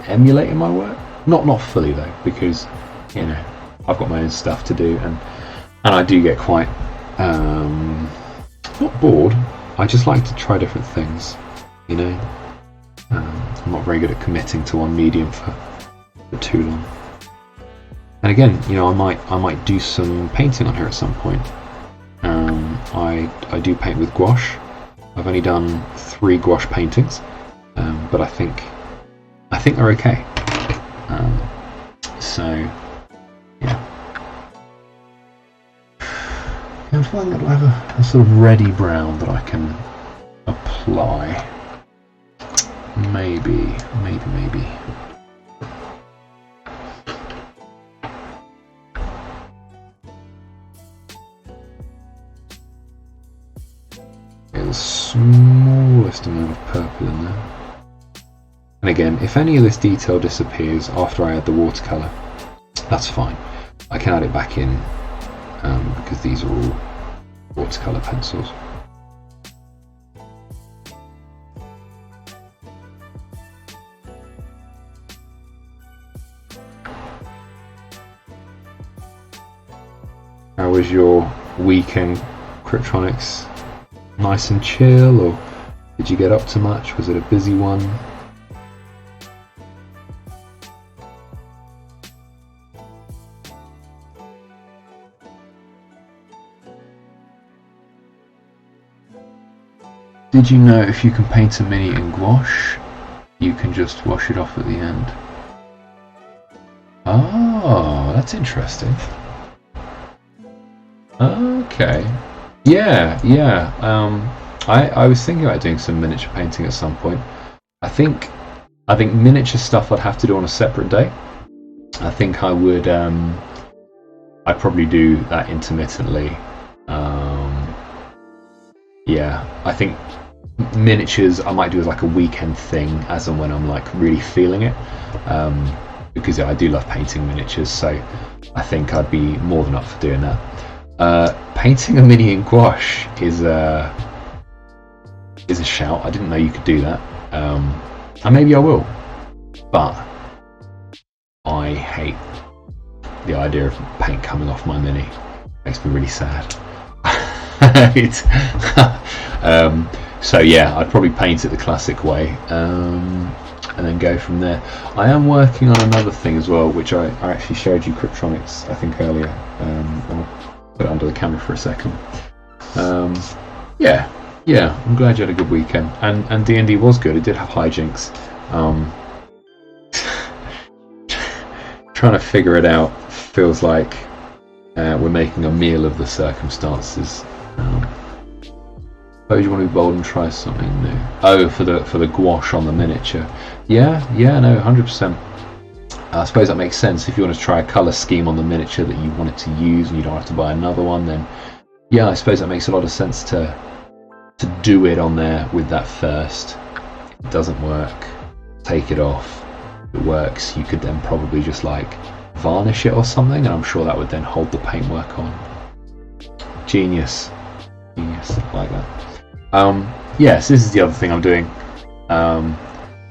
emulate in my work. Not fully though, because you know I've got my own stuff to do, and I do get quite not bored. I just like to try different things, you know. I'm not very good at committing to one medium for too long. And again, you know, I might do some painting on here at some point. I do paint with gouache. I've only done 3 gouache paintings, but I think they're okay. So yeah, I'm finding that I have a sort of ready brown that I can apply. Maybe. The smallest amount of purple in there. And again, if any of this detail disappears after I add the watercolour, that's fine. I can add it back in because these are all watercolour pencils. How was your weekend, Cryptronics? Nice and chill, or did you get up to much? Was it a busy one? Did you know if you can paint a mini in gouache, you can just wash it off at the end? Oh, that's interesting. Okay. Yeah. I was thinking about doing some miniature painting at some point. I think miniature stuff I'd have to do on a separate day. I think I would. I'd probably do that intermittently. Yeah, I think miniatures I might do as like a weekend thing, as and when I'm like really feeling it. Because I do love painting miniatures, so I think I'd be more than up for doing that. Painting a mini in gouache is a shout. I didn't know you could do that, and maybe I will, but I hate the idea of paint coming off my mini. It makes me really sad. So yeah, I'd probably paint it the classic way, and then go from there. I am working on another thing as well, which I actually showed you Cryptronics I think earlier. I'll put it under the camera for a second. Yeah, I'm glad you had a good weekend, and D&D was good. It did have hijinks. Trying to figure it out feels like we're making a meal of the circumstances. Suppose you want to be bold and try something new. Oh, for the gouache on the miniature. Yeah, no, 100%. I suppose that makes sense. If you want to try a colour scheme on the miniature that you wanted to use and you don't have to buy another one, then yeah, I suppose that makes a lot of sense to do it on there with that first. If it doesn't work, take it off. If it works, you could then probably just like varnish it or something, and I'm sure that would then hold the paintwork on. Genius, like that. Yes, this is the other thing I'm doing.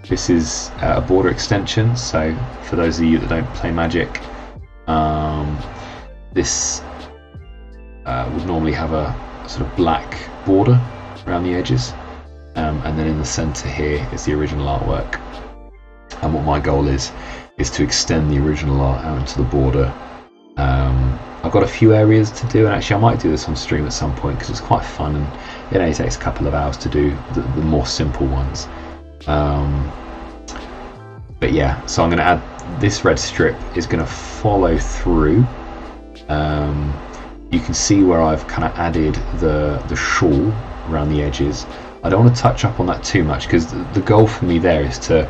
This is a border extension, so for those of you that don't play Magic, this would normally have a sort of black border around the edges, and then in the centre here is the original artwork. And what my goal is to extend the original art out into the border. I've got a few areas to do, and actually I might do this on stream at some point because it's quite fun, and it only takes a couple of hours to do the more simple ones. But yeah, so I'm going to add this red strip is going to follow through. You can see where I've kind of added the shawl around the edges. I don't want to touch up on that too much because the goal for me there is to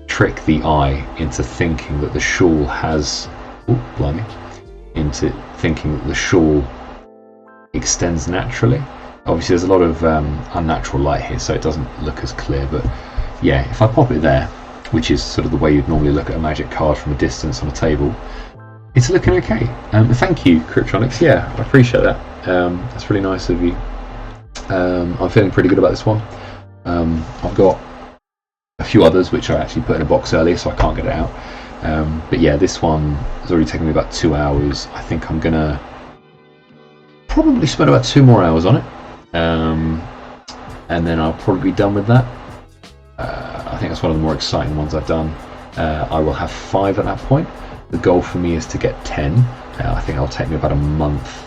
trick the eye into thinking that the shawl has, into thinking that the shawl extends naturally. Obviously there's a lot of unnatural light here, so it doesn't look as clear, but yeah, if I pop it there, which is sort of the way you'd normally look at a Magic card from a distance on a table, it's looking okay. Thank you, Cryptronics. Yeah, I appreciate that. That's really nice of you. I'm feeling pretty good about this one. I've got a few others which I actually put in a box earlier, so I can't get it out. But yeah, this one has already taken me about 2 hours. I think I'm gonna probably spend about 2 more hours on it, and then I'll probably be done with that. I think that's one of the more exciting ones I've done. I will have 5 at that point. The goal for me is to get 10. I think it'll take me about a month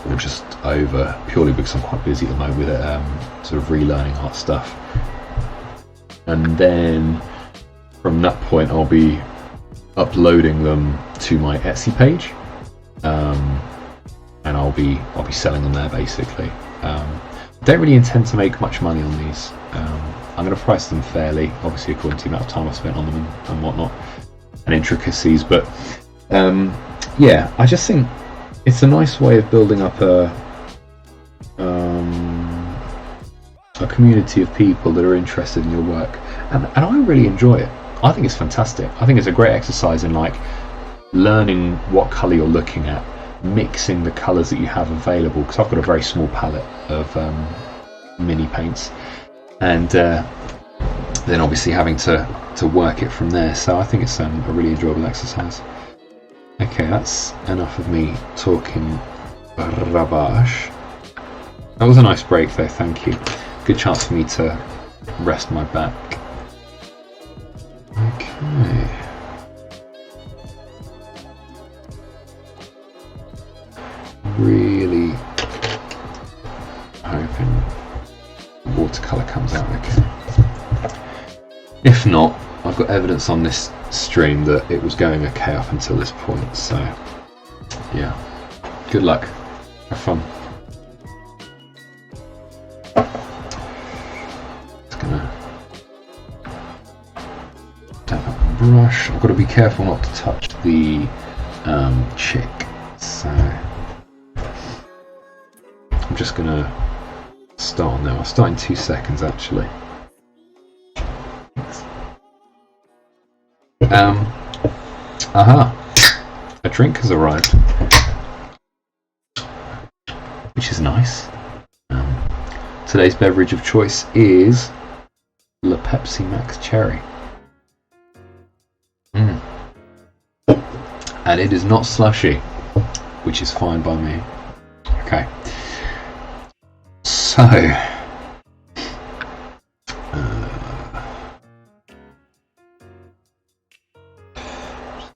or just over, purely because I'm quite busy at the moment with it, sort of relearning art stuff. And then from that point I'll be uploading them to my Etsy page, and I'll be selling them there basically. Don't really intend to make much money on these. I'm going to price them fairly, obviously according to the amount of time I spent on them and whatnot, and intricacies, but yeah, I just think it's a nice way of building up a community of people that are interested in your work, and I really enjoy it. I think it's fantastic. I think it's a great exercise in like learning what colour you're looking at, mixing the colours that you have available, because I've got a very small palette of mini paints, and then obviously having to work it from there. So I think it's a really enjoyable exercise. Okay, that's enough of me talking rubbish. That was a nice break though, thank you. Good chance for me to rest my back. Okay. Really hoping watercolour comes out okay. If not, I've got evidence on this stream that it was going okay up until this point, so yeah, good luck, have fun. Just gonna tap up the brush. I've got to be careful not to touch the chick, so I'm just gonna start now. I'll start in 2 seconds actually. A drink has arrived, which is nice. Today's beverage of choice is La Pepsi Max Cherry. And it is not slushy, which is fine by me. Okay. So,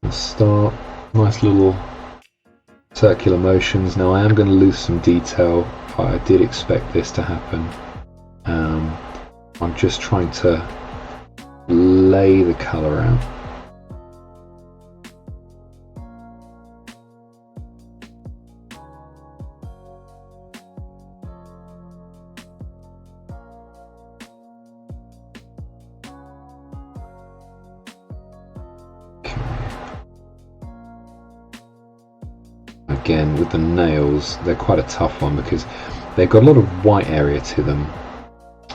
start nice little circular motions. Now I am going to lose some detail. I did expect this to happen. I'm just trying to lay the colour out. again with the nails, they're quite a tough one because they've got a lot of white area to them,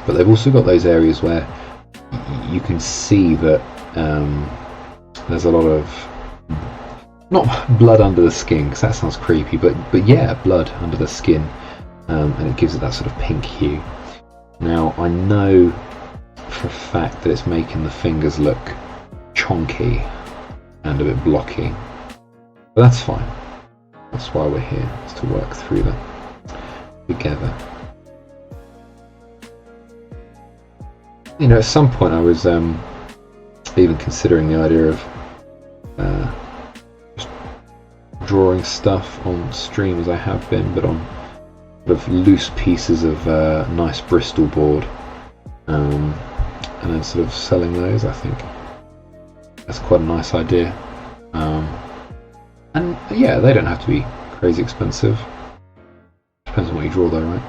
but they've also got those areas where you can see that there's a lot of, not blood under the skin because that sounds creepy, but yeah, blood under the skin, and it gives it that sort of pink hue. Now I know for a fact that it's making the fingers look chonky and a bit blocky, but that's fine. That's why we're here, is to work through that together. You know, at some point I was even considering the idea of just drawing stuff on stream, as I have been, but on sort of loose pieces of nice Bristol board, and then sort of selling those. I think that's quite a nice idea. And yeah, they don't have to be crazy expensive. Depends on what you draw though, right?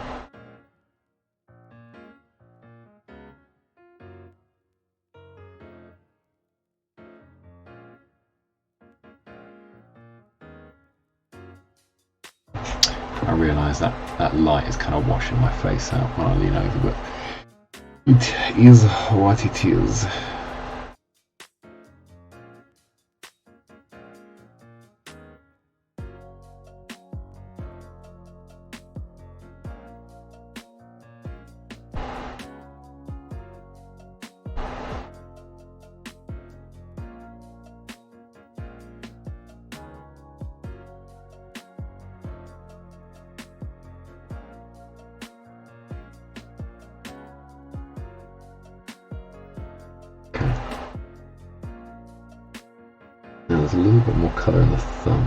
I realise that that light is kind of washing my face out when I lean over, but it is what it is. Now there's a little bit more colour in the thumb,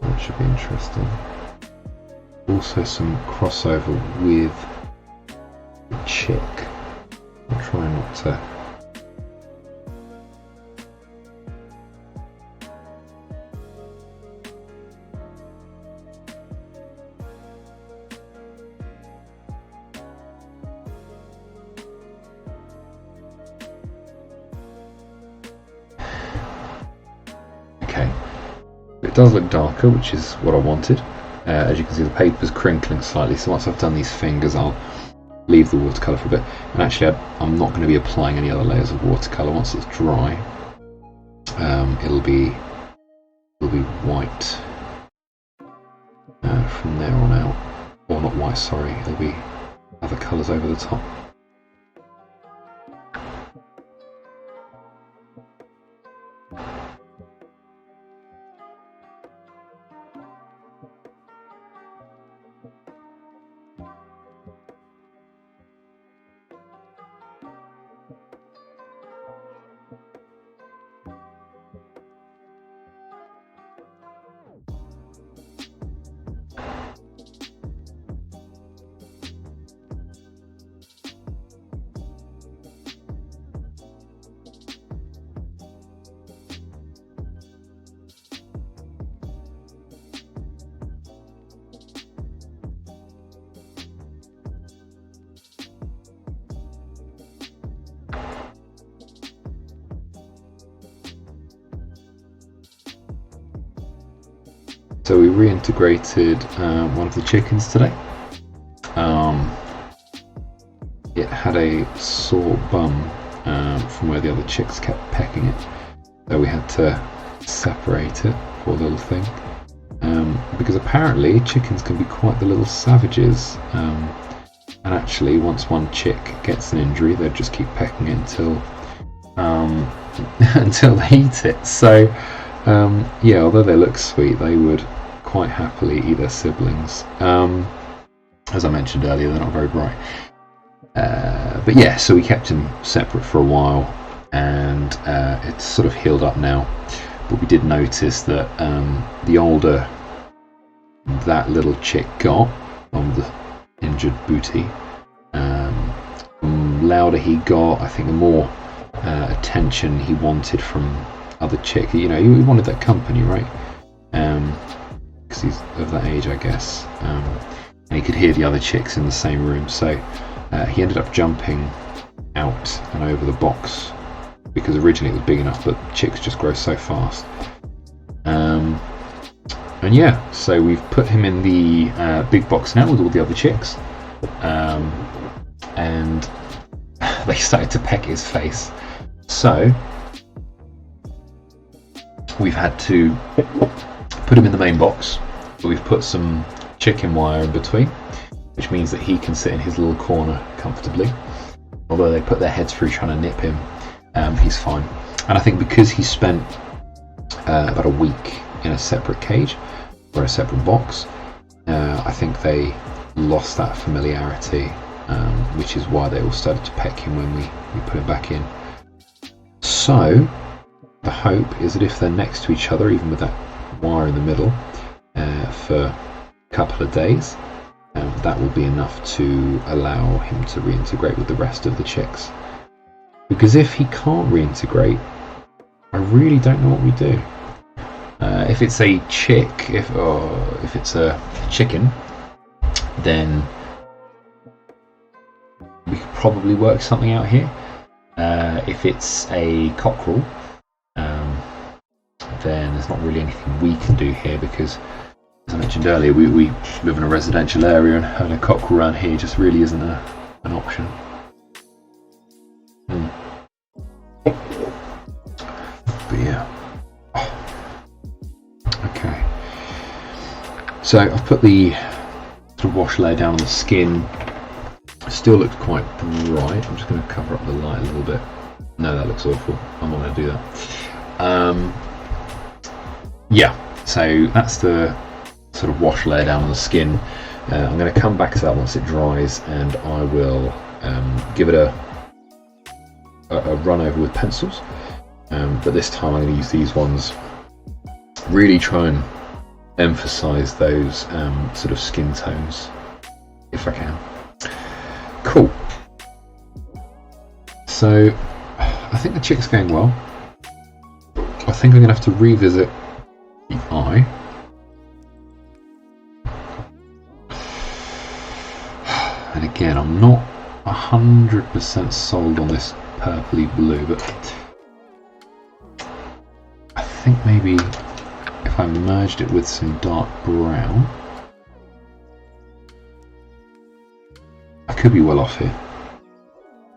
that should be interesting. Also some crossover with the chick. I'll try not to. It does look darker, which is what I wanted. As you can see, the paper's crinkling slightly, so once I've done these fingers I'll leave the watercolour for a bit. And actually I'm not going to be applying any other layers of watercolour. Once it's dry, it'll be white from there on out. Or not white, sorry, it'll be other colours over the top. So we reintegrated one of the chickens today. It had a sore bum from where the other chicks kept pecking it, so we had to separate it, poor little thing, because apparently chickens can be quite the little savages, and actually once one chick gets an injury they'll just keep pecking it until until they eat it. So yeah, although they look sweet, they would quite happily eat their siblings. As I mentioned earlier, they're not very bright. But yeah, so we kept them separate for a while, and it's sort of healed up now. But we did notice that the older that little chick got from the injured booty, the louder he got. I think the more attention he wanted from other chicks. You know, he wanted that company, right? Because he's of that age, I guess. And he could hear the other chicks in the same room, so he ended up jumping out and over the box, because originally it was big enough, but chicks just grow so fast. And yeah, so we've put him in the big box now with all the other chicks, and they started to peck his face. So we've had to put him in the main box, but we've put some chicken wire in between, which means that he can sit in his little corner comfortably. Although they put their heads through trying to nip him, he's fine. And I think because he spent about a week in a separate cage or a separate box, I think they lost that familiarity, which is why they all started to peck him when we put him back in. So the hope is that if they're next to each other, even with that wire in the middle, for a couple of days, that will be enough to allow him to reintegrate with the rest of the chicks. Because if he can't reintegrate, I really don't know what we do. If it's a chick, if it's a chicken, then we could probably work something out here. If it's a cockerel, then there's not really anything we can do here, because, as I mentioned earlier, we live in a residential area, and having a cockerel around here just really isn't an option. But yeah. Okay. So I've put the sort of wash layer down on the skin. It still looks quite bright. I'm just going to cover up the light a little bit. No, that looks awful. I'm not going to do that. Yeah, so that's the sort of wash layer down on the skin. I'm going to come back to that once it dries, and I will give it a run over with pencils. But this time I'm going to use these ones. Really try and emphasize those sort of skin tones if I can. Cool. So I think the chick's going well. I think I'm going to have to revisit the eye. And again, I'm not 100% sold on this purpley blue, but I think maybe if I merged it with some dark brown, I could be well off here.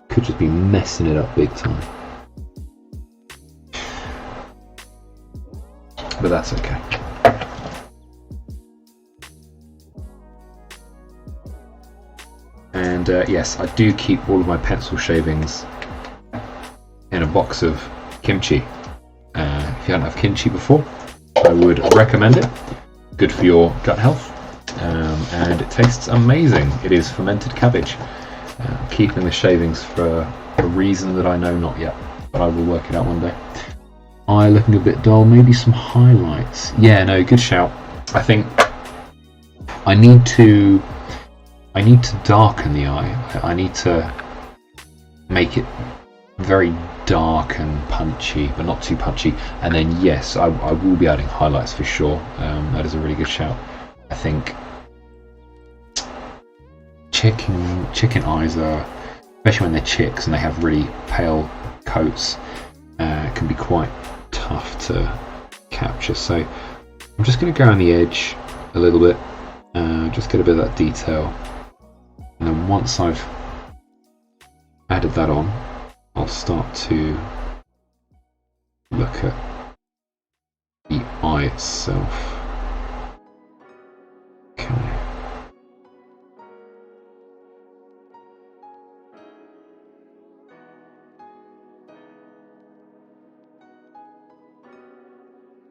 Could just be messing it up big time. But that's okay. And yes, I do keep all of my pencil shavings in a box of kimchi. If you haven't had kimchi before, I would recommend it. Good for your gut health, and it tastes amazing. It is fermented cabbage. I'm keeping the shavings for a reason that I know not yet, but I will work it out one day. Eye looking a bit dull, maybe some highlights. Yeah, no, good shout. I think I need to darken the eye. I need to make it very dark and punchy, but not too punchy. And then yes, I will be adding highlights for sure. That is a really good shout. I think chicken eyes are, especially when they're chicks and they have really pale coats, can be quite tough to capture. So I'm just going to go on the edge a little bit, just get a bit of that detail, and then once I've added that on, I'll start to look at the eye itself. Okay.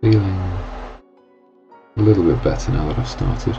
Feeling a little bit better now that I've started.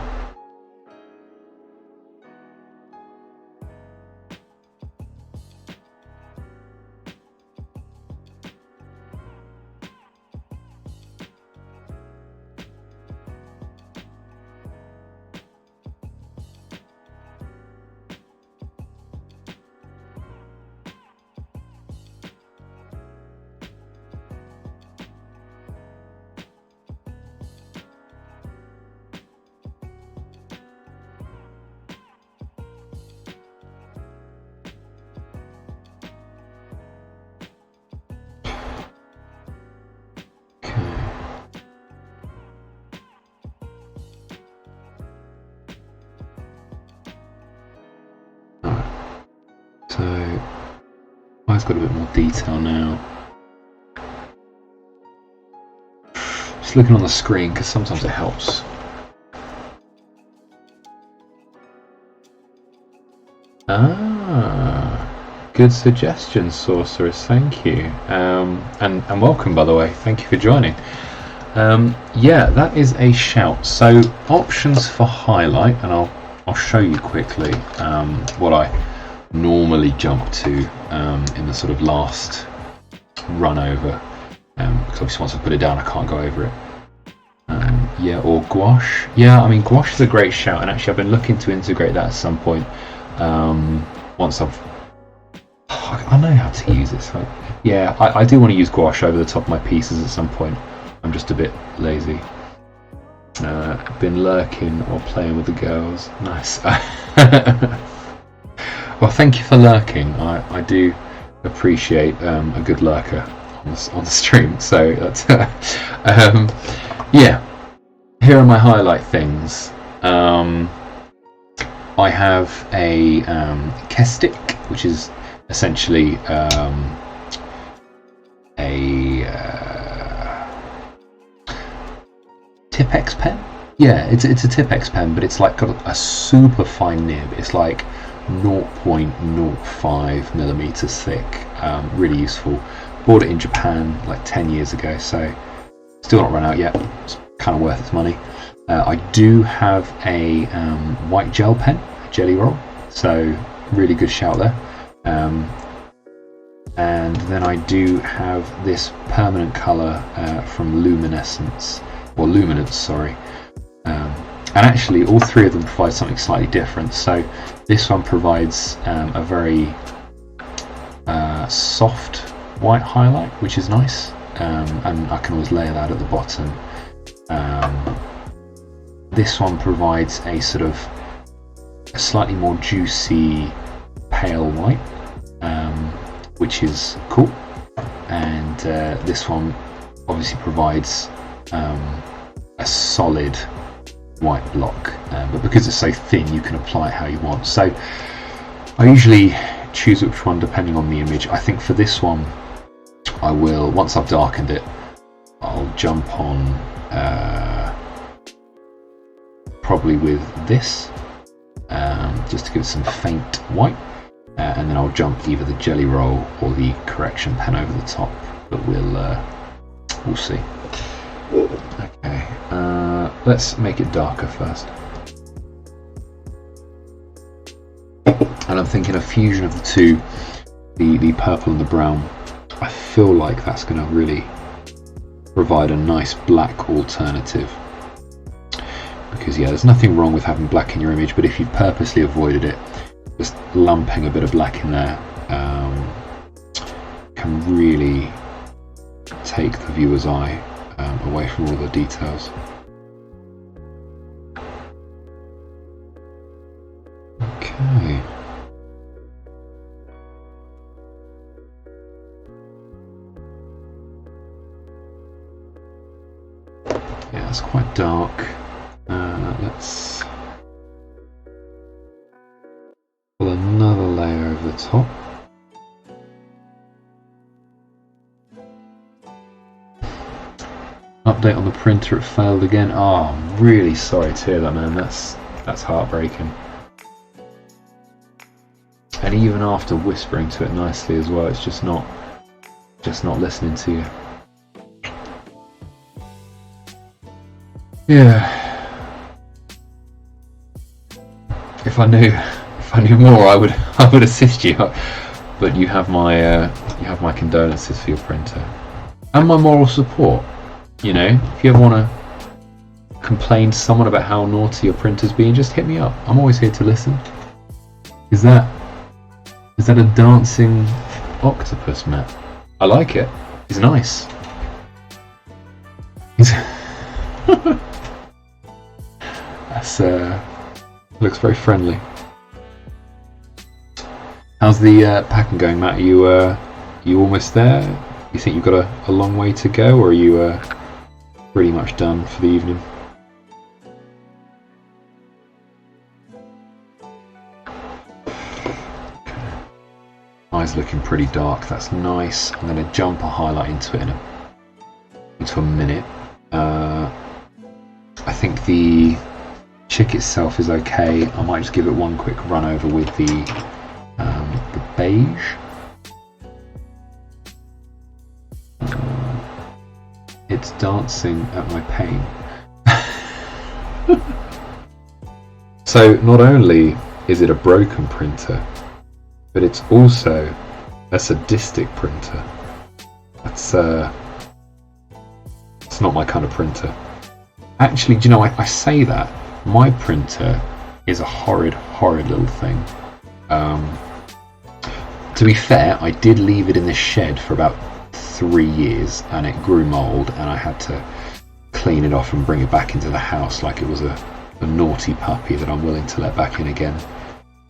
that's got a bit more detail now. Just looking on the screen because sometimes it helps. Good suggestion, Sorceress. Thank you, and welcome, by the way. Thank you for joining. Yeah, that is a shout. So options for highlight, and I'll show you quickly what I normally jump to in the sort of last run over, because obviously once I put it down, I can't go over it. Yeah, or gouache. Yeah, I mean gouache is a great shout, and actually I've been looking to integrate that at some point. Once I know how to use it, so yeah, I do want to use gouache over the top of my pieces at some point. I'm just a bit lazy. Been lurking or playing with the girls. Nice. Well, thank you for lurking. I do appreciate a good lurker on the stream. So that's yeah. Here are my highlight things. I have a sketchbook, which is essentially a Tipex pen. Yeah, it's a Tipex pen, but it's like got a super fine nib. It's like 0.05 millimeters thick. Really useful. Bought it in Japan like 10 years ago, so still not run out yet. It's kind of worth its money. I do have a white gel pen, a jelly roll, so really good shout there. And then I do have this permanent colour from Luminance, sorry. And actually all three of them provide something slightly different. So this one provides a very soft white highlight, which is nice, and I can always layer that at the bottom. This one provides a sort of a slightly more juicy pale white, which is cool. And this one obviously provides a solid white block, but because it's so thin you can apply it how you want. So I usually choose which one depending on the image. I think for this one I will, once I've darkened it, I'll jump on probably with this, just to give it some faint white, and then I'll jump either the jelly roll or the correction pen over the top, but we'll see. Okay, let's make it darker first. And I'm thinking a fusion of the two, the purple and the brown. I feel like that's going to really provide a nice black alternative. Because yeah, there's nothing wrong with having black in your image, but if you've purposely avoided it, just lumping a bit of black in there can really take the viewer's eye away from all the details. Okay. Yeah, it's quite dark. Let's pull another layer over the top. Update on the printer, it failed again. Oh, I'm really sorry to hear that, man. That's heartbreaking. And even after whispering to it nicely as well, it's just not listening to you. Yeah. If I knew more, I would assist you. But you have my condolences for your printer and my moral support. You know, if you ever want to complain to someone about how naughty your printer's being, just hit me up. I'm always here to listen. Is that a dancing octopus, Matt? I like it. It's nice. That's looks very friendly. How's the packing going, Matt? Are you almost there? You think you've got a long way to go, or are you pretty much done for the evening? sky's looking pretty dark. That's nice. I'm going to jump a highlight into it into a minute. I think the chick itself is okay. I might just give it one quick run over with the beige. It's dancing at my pain. So not only is it a broken printer, but it's also a sadistic printer. It's not my kind of printer. Actually, do you know, I say that. My printer is a horrid little thing. To be fair, I did leave it in the shed for about 3 years and it grew mould, and I had to clean it off and bring it back into the house like it was a naughty puppy that I'm willing to let back in again,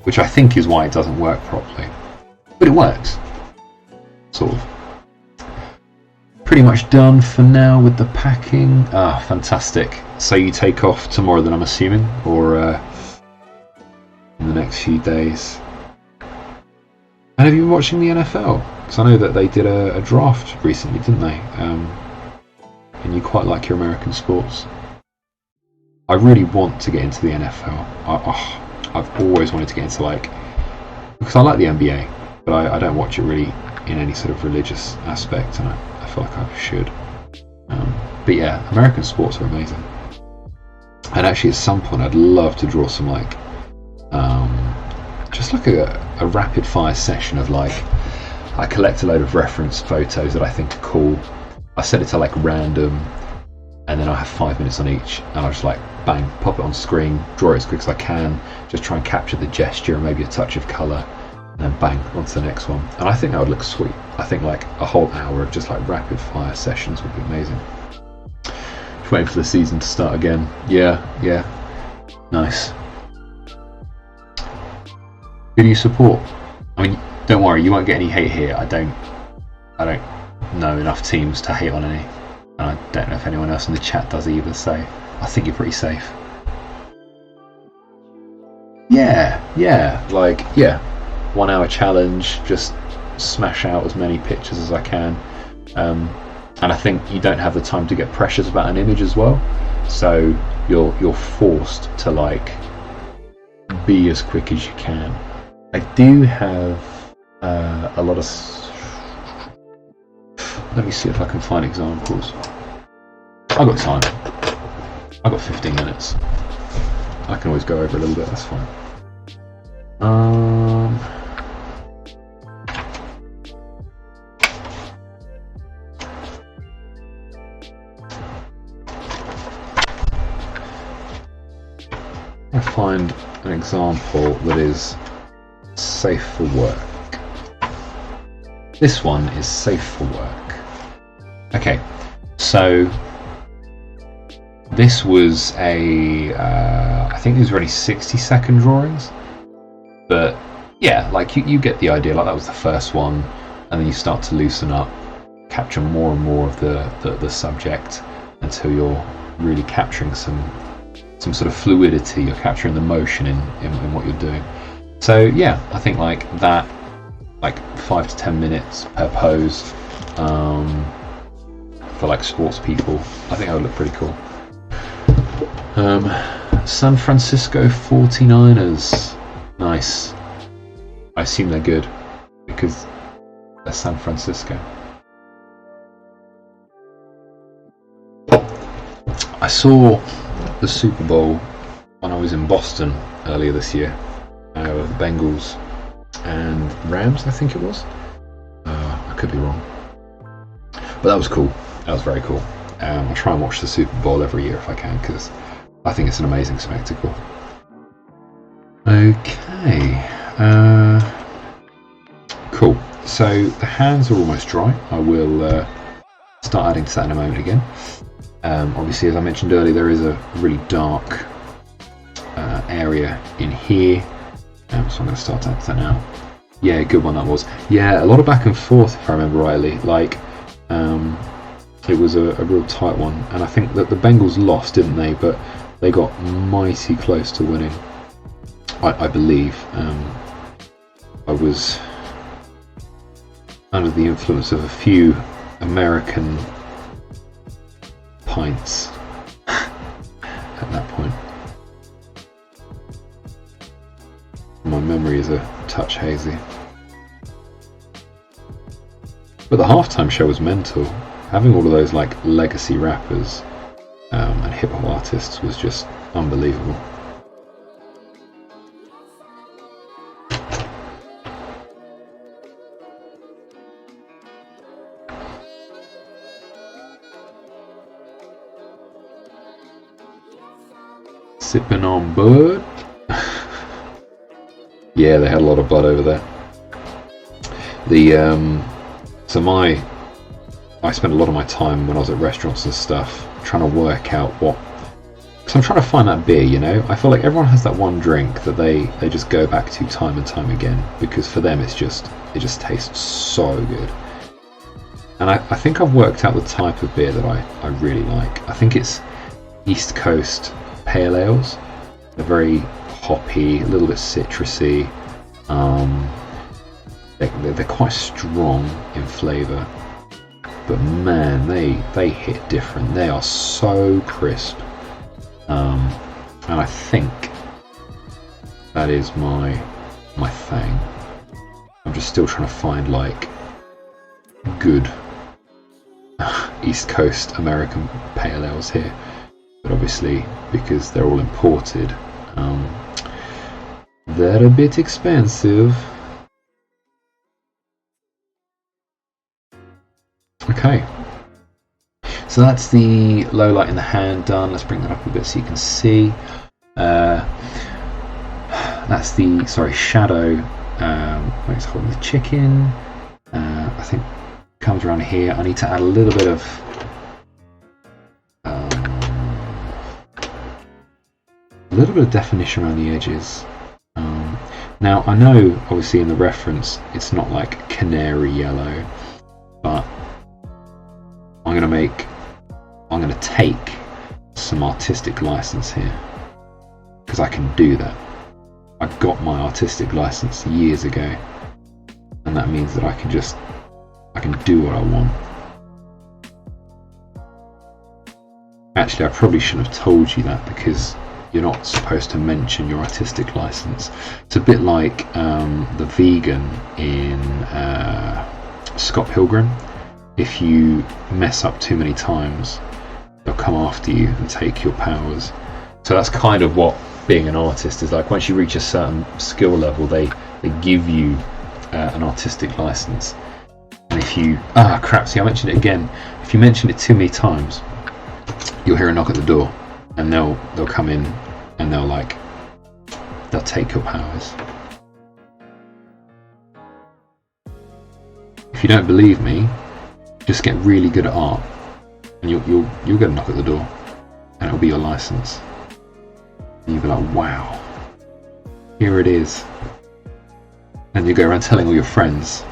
which I think is why it doesn't work properly. But it works, sort of. Pretty much done for now with the packing. Fantastic. So you take off tomorrow then, I'm assuming, or in the next few days. And have you been watching the NFL? Because I know that they did a draft recently, didn't they? And you quite like your American sports. I really want to get into the NFL. I've always wanted to get into, because I like the NBA, but I don't watch it really in any sort of religious aspect, and I feel like I should. But yeah, American sports are amazing. And actually at some point I'd love to draw some just like a rapid fire session of I collect a load of reference photos that I think are cool. I set it to random, and then I have 5 minutes on each, and I just bang, pop it on screen, draw it as quick as I can, just try and capture the gesture and maybe a touch of colour, and then bang, on to the next one. And I think that would look sweet. I think a whole hour of just rapid fire sessions would be amazing. Just waiting for the season to start again. Yeah, nice. Who do you support? I mean, don't worry, you won't get any hate here. I don't know enough teams to hate on any, and I don't know if anyone else in the chat does either, so I think you're pretty safe. Yeah, 1 hour challenge, just smash out as many pictures as I can, and I think you don't have the time to get precious about an image as well, so you're forced to be as quick as you can. I do have a lot of. Let me see if I can find examples. I've got time. I've got 15 minutes. I can always go over a little bit, that's fine. I find an example that is safe for work. This one is safe for work. Okay, so this was I think these were only 60-second drawings, but yeah, you get the idea. That was the first one, and then you start to loosen up, capture more and more of the subject until you're really capturing some sort of fluidity. You're capturing the motion in what you're doing. So yeah, I think that, 5 to 10 minutes per pose, for sports people, I think that would look pretty cool. San Francisco 49ers, nice. I assume they're good because they're San Francisco. I saw the Super Bowl when I was in Boston earlier this year, with the Bengals and Rams, I think it was. I could be wrong, but that was cool. That was very cool. I try and watch the Super Bowl every year if I can, because I think it's an amazing spectacle. Okay, cool. So the hands are almost dry. I will start adding to that in a moment again. Obviously, as I mentioned earlier, there is a really dark area in here, so I'm going to start adding to that now. Yeah, good one that was. Yeah, a lot of back and forth, if I remember rightly. It was a real tight one, and I think that the Bengals lost, didn't they? But they got mighty close to winning, I believe. I was under the influence of a few American pints at that point. My memory is a touch hazy. But the halftime show was mental. Having all of those like legacy rappers and hip hop artists was just unbelievable. Sipping on bud. Yeah, they had a lot of bud over there. I spent a lot of my time when I was at restaurants and stuff trying to work out because I'm trying to find that beer, you know. I feel like everyone has that one drink that they just go back to time and time again, because for them it just tastes so good. And I think I've worked out the type of beer that I really like. I think it's East Coast pale ales. They're very hoppy, a little bit citrusy. They're quite strong in flavour, but man, they hit different. They are so crisp, and I think that is my thing. I'm just still trying to find like good East Coast American pale ales here, but obviously because they're all imported, they're a bit expensive. Okay, so that's the low light in the hand done. Let's bring that up a bit so you can see. That's the shadow. Where it's holding the chicken. I think comes around here. I need to add a little bit of definition around the edges. Now I know obviously in the reference it's not like canary yellow, but I'm going to take some artistic license here, because I can do that. I got my artistic license years ago, and that means that I can do what I want. Actually, I probably shouldn't have told you that, because you're not supposed to mention your artistic license. It's a bit like the vegan in Scott Pilgrim. If you mess up too many times, they'll come after you and take your powers. So that's kind of what being an artist is like. Once you reach a certain skill level, they give you an artistic license. And if you see, I mentioned it again. If you mention it too many times, you'll hear a knock at the door, and they'll come in and they'll take your powers. If you don't believe me, just get really good at art, and you'll get a knock at the door, and it'll be your license. And you'll be like, wow, here it is. And you go around telling all your friends.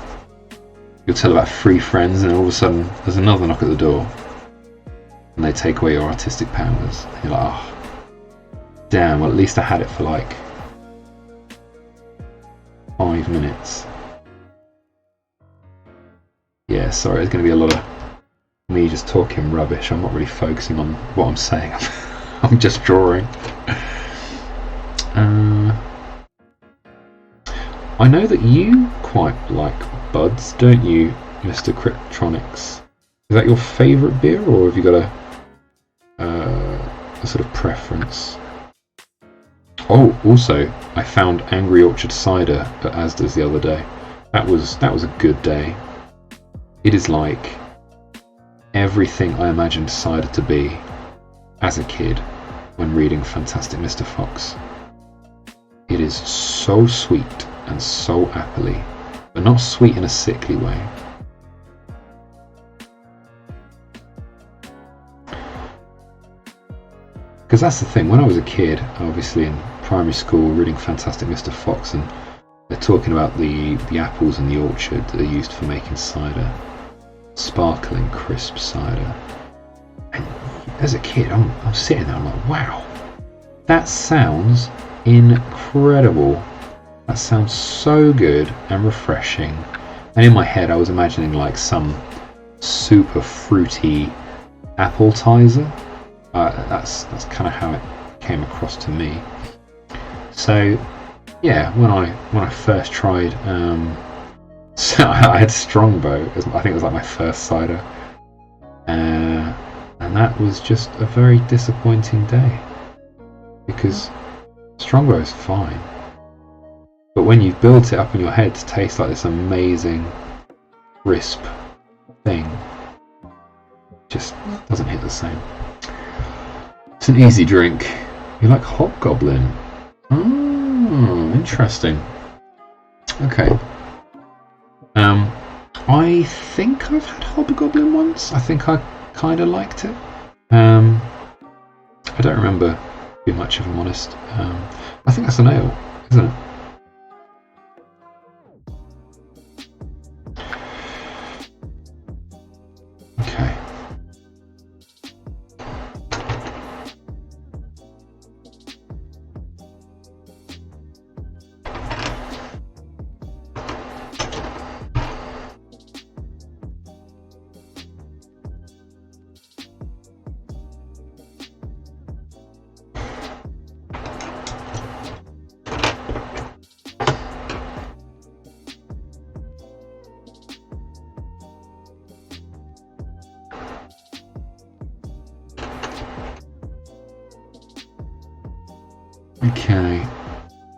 You'll tell about 3 friends, and then all of a sudden there's another knock at the door, and they take away your artistic powers. And you're like, oh, damn, well at least I had it for like 5 minutes. Yeah, sorry, there's going to be a lot of me just talking rubbish. I'm not really focusing on what I'm saying. I'm just drawing. I know that you quite like buds, don't you, Mr. Cryptronics? Is that your favourite beer, or have you got a sort of preference? Oh, also, I found Angry Orchard cider at Asda's the other day. That was a good day. It is like everything I imagined cider to be as a kid when reading Fantastic Mr. Fox. It is so sweet and so appley, but not sweet in a sickly way. Because that's the thing, when I was a kid, obviously in primary school, reading Fantastic Mr. Fox, and they're talking about the apples in the orchard that are used for making cider. Sparkling, crisp cider. And as a kid, I'm sitting there, I'm like, wow, that sounds incredible. That sounds so good and refreshing And in my head I was imagining like some super fruity appetizer. That's kind of how it came across to me. So yeah, when I first tried, so I had Strongbow. I think it was like my first cider, and that was just a very disappointing day because Strongbow is fine, but when you've built it up in your head to taste like this amazing crisp thing, it just doesn't hit the same. It's an easy drink. You like Hobgoblin? Oh, interesting. Okay. I think I've had Hobgoblin once. I think I kind of liked it. I don't remember too much, if I'm honest. I think that's an ale, isn't it? Okay. Okay,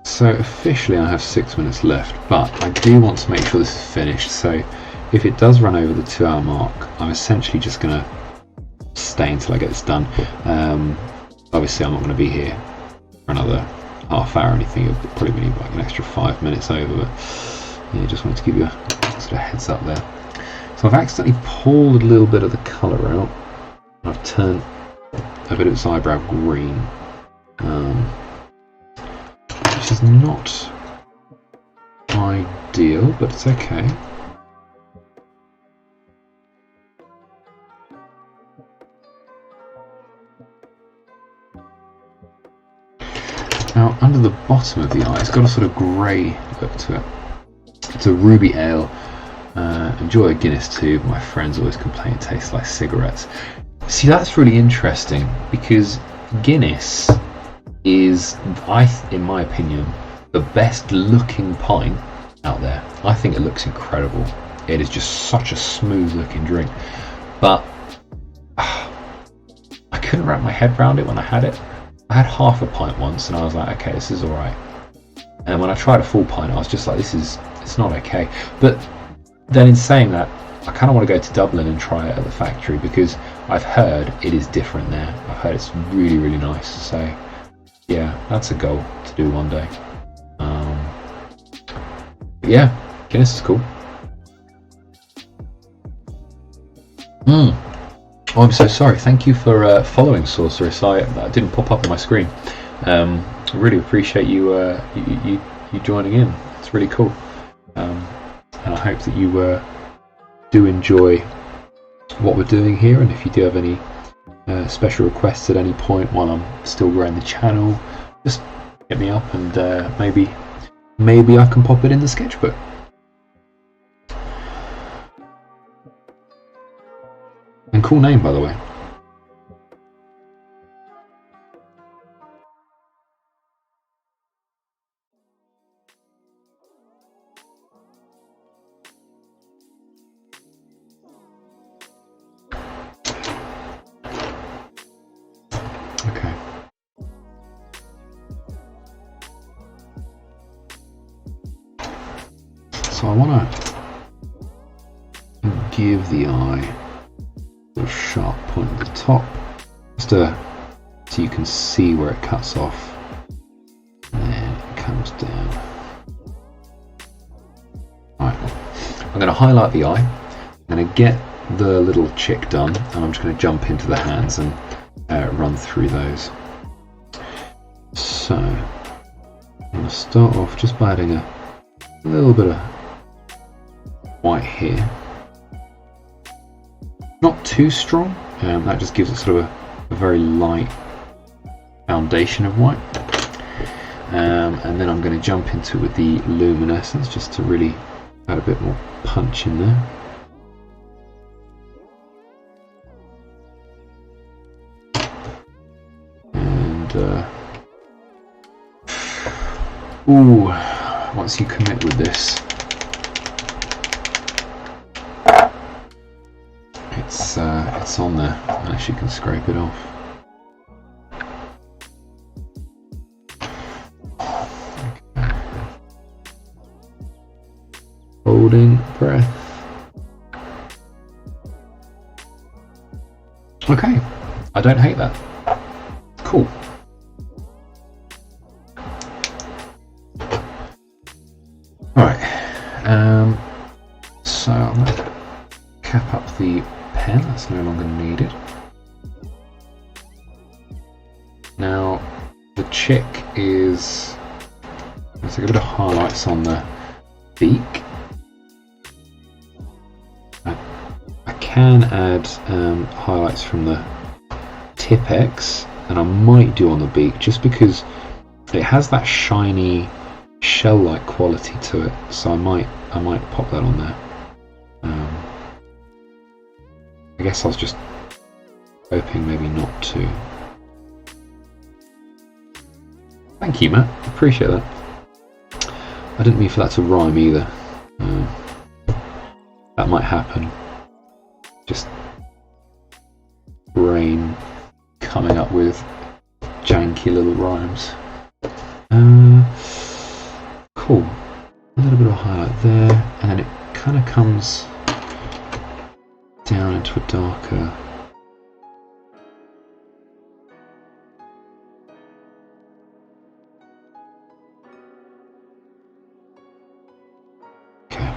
so officially I have 6 minutes left, but I do want to make sure this is finished, so if it does run over the 2-hour mark, I'm essentially just going to stay until I get this done. Obviously I'm not going to be here for another half hour or anything, it'll probably be like an extra 5 minutes over, but yeah, just wanted to give you a sort of heads up there. So I've accidentally pulled a little bit of the colour out, I've turned a bit of its eyebrow green. Which is not ideal, but it's okay. Now, under the bottom of the eye, it's got a sort of grey look to it. It's a ruby ale. Enjoy a Guinness too, but my friends always complain it tastes like cigarettes. See, that's really interesting because Guinness is, in my opinion, the best looking pint out there. I think it looks incredible. It is just such a smooth looking drink, but I couldn't wrap my head around it when I had it. I had half a pint once and I was like, okay, this is alright. And when I tried a full pint, I was just like, it's not okay. But then in saying that, I kind of want to go to Dublin and try it at the factory because I've heard it is different there. I've heard it's really, really nice. So yeah, that's a goal to do one day. Yeah, Guinness is cool. Oh, I'm so sorry. Thank you for following Sorceress. That didn't pop up on my screen. I really appreciate you joining in. It's really cool. And I hope that you do enjoy what we're doing here. And if you do have any special requests at any point while I'm still growing the channel, just hit me up and maybe I can pop it in the sketchbook. And cool name, by the way. Okay. So I want to give the eye a sharp point at the top, just so you can see where it cuts off, and then it comes down. Right, I'm going to highlight the eye, I'm going to get the little chick done, and I'm just going to jump into the hands and run through those. So I'm going to start off just by adding a little bit of white here. Not too strong, that just gives it sort of a very light foundation of white. And then I'm going to jump into it with the luminescence just to really Add a bit more punch in there. And ooh, once you commit with this, it's on there, unless you can scrape it off. Okay. Holding breath. Okay, I don't hate that. Cool. Alright, so I'm going to cap up the pen, that's no longer needed. Now, the chick is, let's take a bit of highlights on the beak. I can add highlights from the Tipex, and I might do on the beak, just because it has that shiny shell-like quality to it, so I might pop that on there. I guess I was just hoping maybe not to. Thank you, Matt, appreciate that. I didn't mean for that to rhyme either. That might happen. Just brain coming up with janky little rhymes. Cool. A little bit of a highlight there, and then it kind of comes down into a darker. Okay.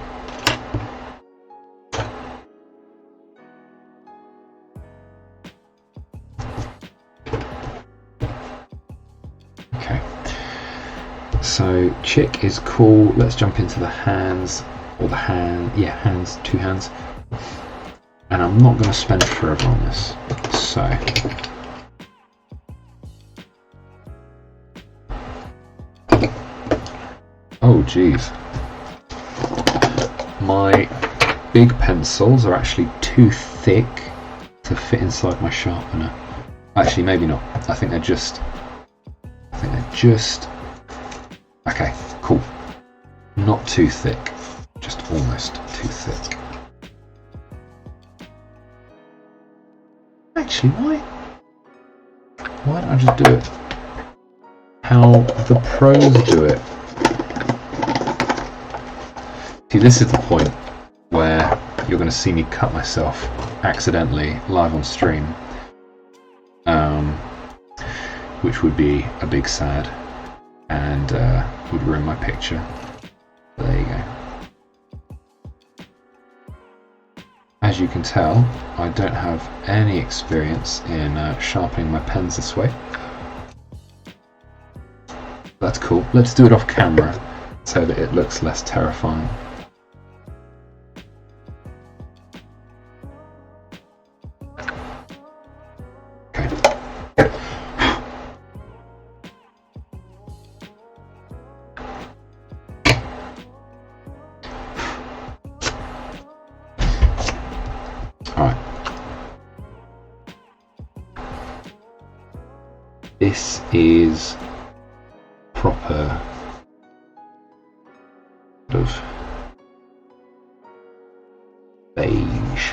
Okay. So chick is cool. Let's jump into the hands, or the hand. Yeah, hands. 2 hands. And I'm not going to spend forever on this, so oh geez, my big pencils are actually too thick to fit inside my sharpener. Actually, maybe not. I think they're just okay, cool, not too thick, just almost too thick. Actually, why don't I just do it how the pros do it? See, this is the point where you're going to see me cut myself accidentally live on stream, which would be a big sad and would ruin my picture. But there you go. As you can tell, I don't have any experience in sharpening my pens this way. That's cool. Let's do it off camera so that it looks less terrifying. Okay. Alright. This is proper sort of beige.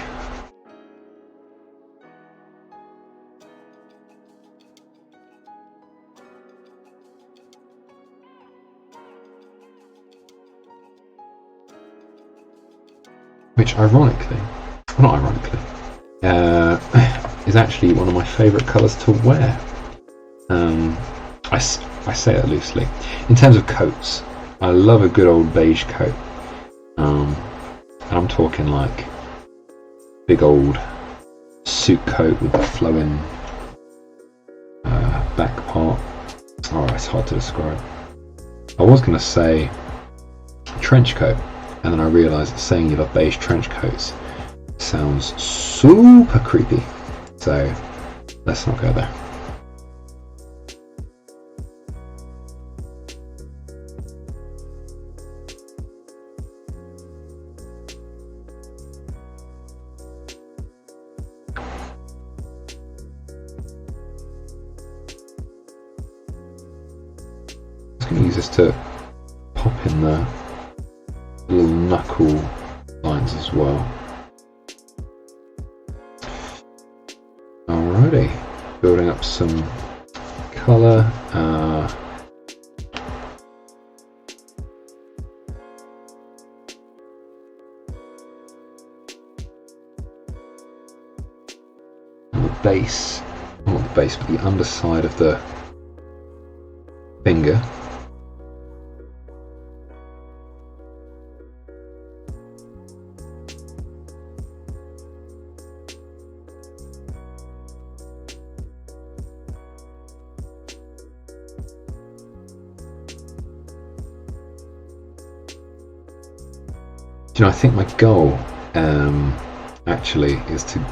Which ironically, well, not ironically, is actually one of my favourite colours to wear. I say that loosely. In terms of coats, I love a good old beige coat. And I'm talking like big old suit coat with the flowing back part. Oh, it's hard to describe. I was going to say trench coat, and then I realised that saying you love beige trench coats sounds super creepy. So let's not go there. can use this to pop in the little knuckle lines as well. Alrighty, building up some colour. Base, not the base, but the underside of the finger. Do you know, I think my goal actually is to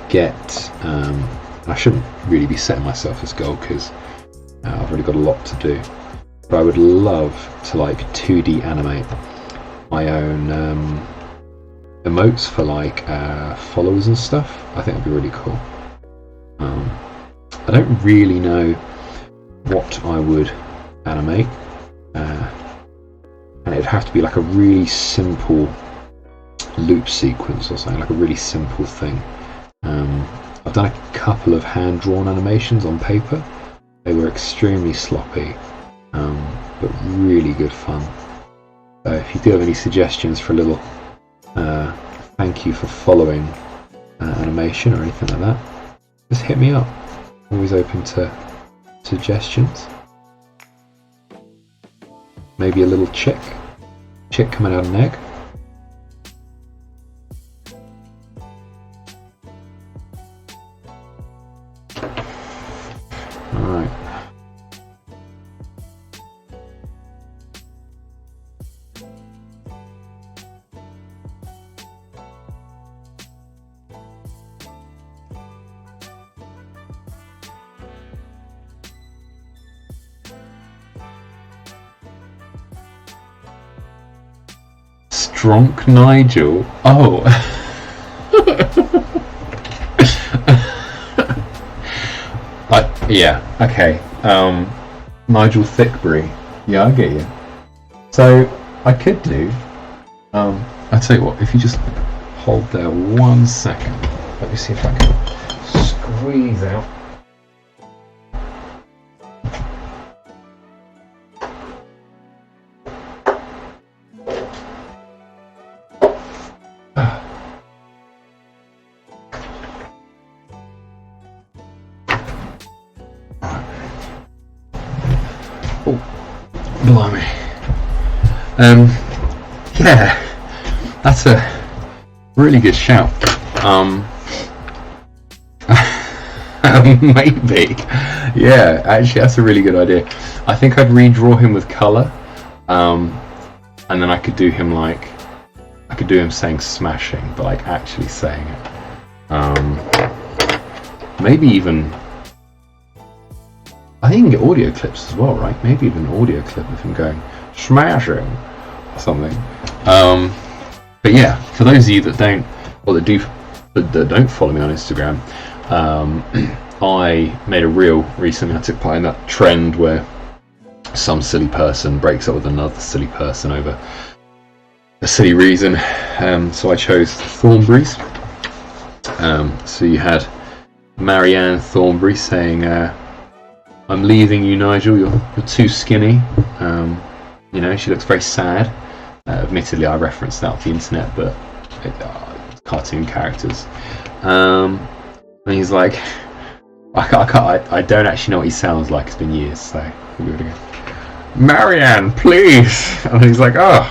get, I shouldn't really be setting myself this goal because I've already got a lot to do, but I would love to like 2D animate my own emotes for like followers and stuff. I think that'd be really cool. I don't really know what I would animate, and it'd have to be like a really simple loop sequence or something, like a really simple thing. I've done a couple of hand-drawn animations on paper. They were extremely sloppy, but really good fun. So if you do have any suggestions for a little thank you for following animation or anything like that, just hit me up. Always open to suggestions. Maybe a little chick coming out of an egg. Alright. Stronk Nigel. Oh. Yeah, okay. Nigel Thickbury. Yeah, I get you. So I could do. I tell you what, if you just hold there 1 second, let me see if I can squeeze out. Blimey. Yeah, that's a really good shout. Maybe. Yeah, actually that's a really good idea. I think I'd redraw him with colour, and then I could do him like, I could do him saying smashing, but like actually saying it. Maybe even, I think you can get audio clips as well, right? Maybe even an audio clip of him going smashing or something. But yeah, for those of you that don't, or that do, that don't follow me on Instagram, I made a reel recently. I took part in that trend where some silly person breaks up with another silly person over a silly reason. So I chose Thornberrys. So you had Marianne Thornberry saying, "I'm leaving you, Nigel. You're too skinny." You know, she looks very sad. Admittedly, I referenced that off the internet, but cartoon characters. And he's like, I don't actually know what he sounds like. It's been years, so we'll do it again. Marianne, please. And he's like, oh,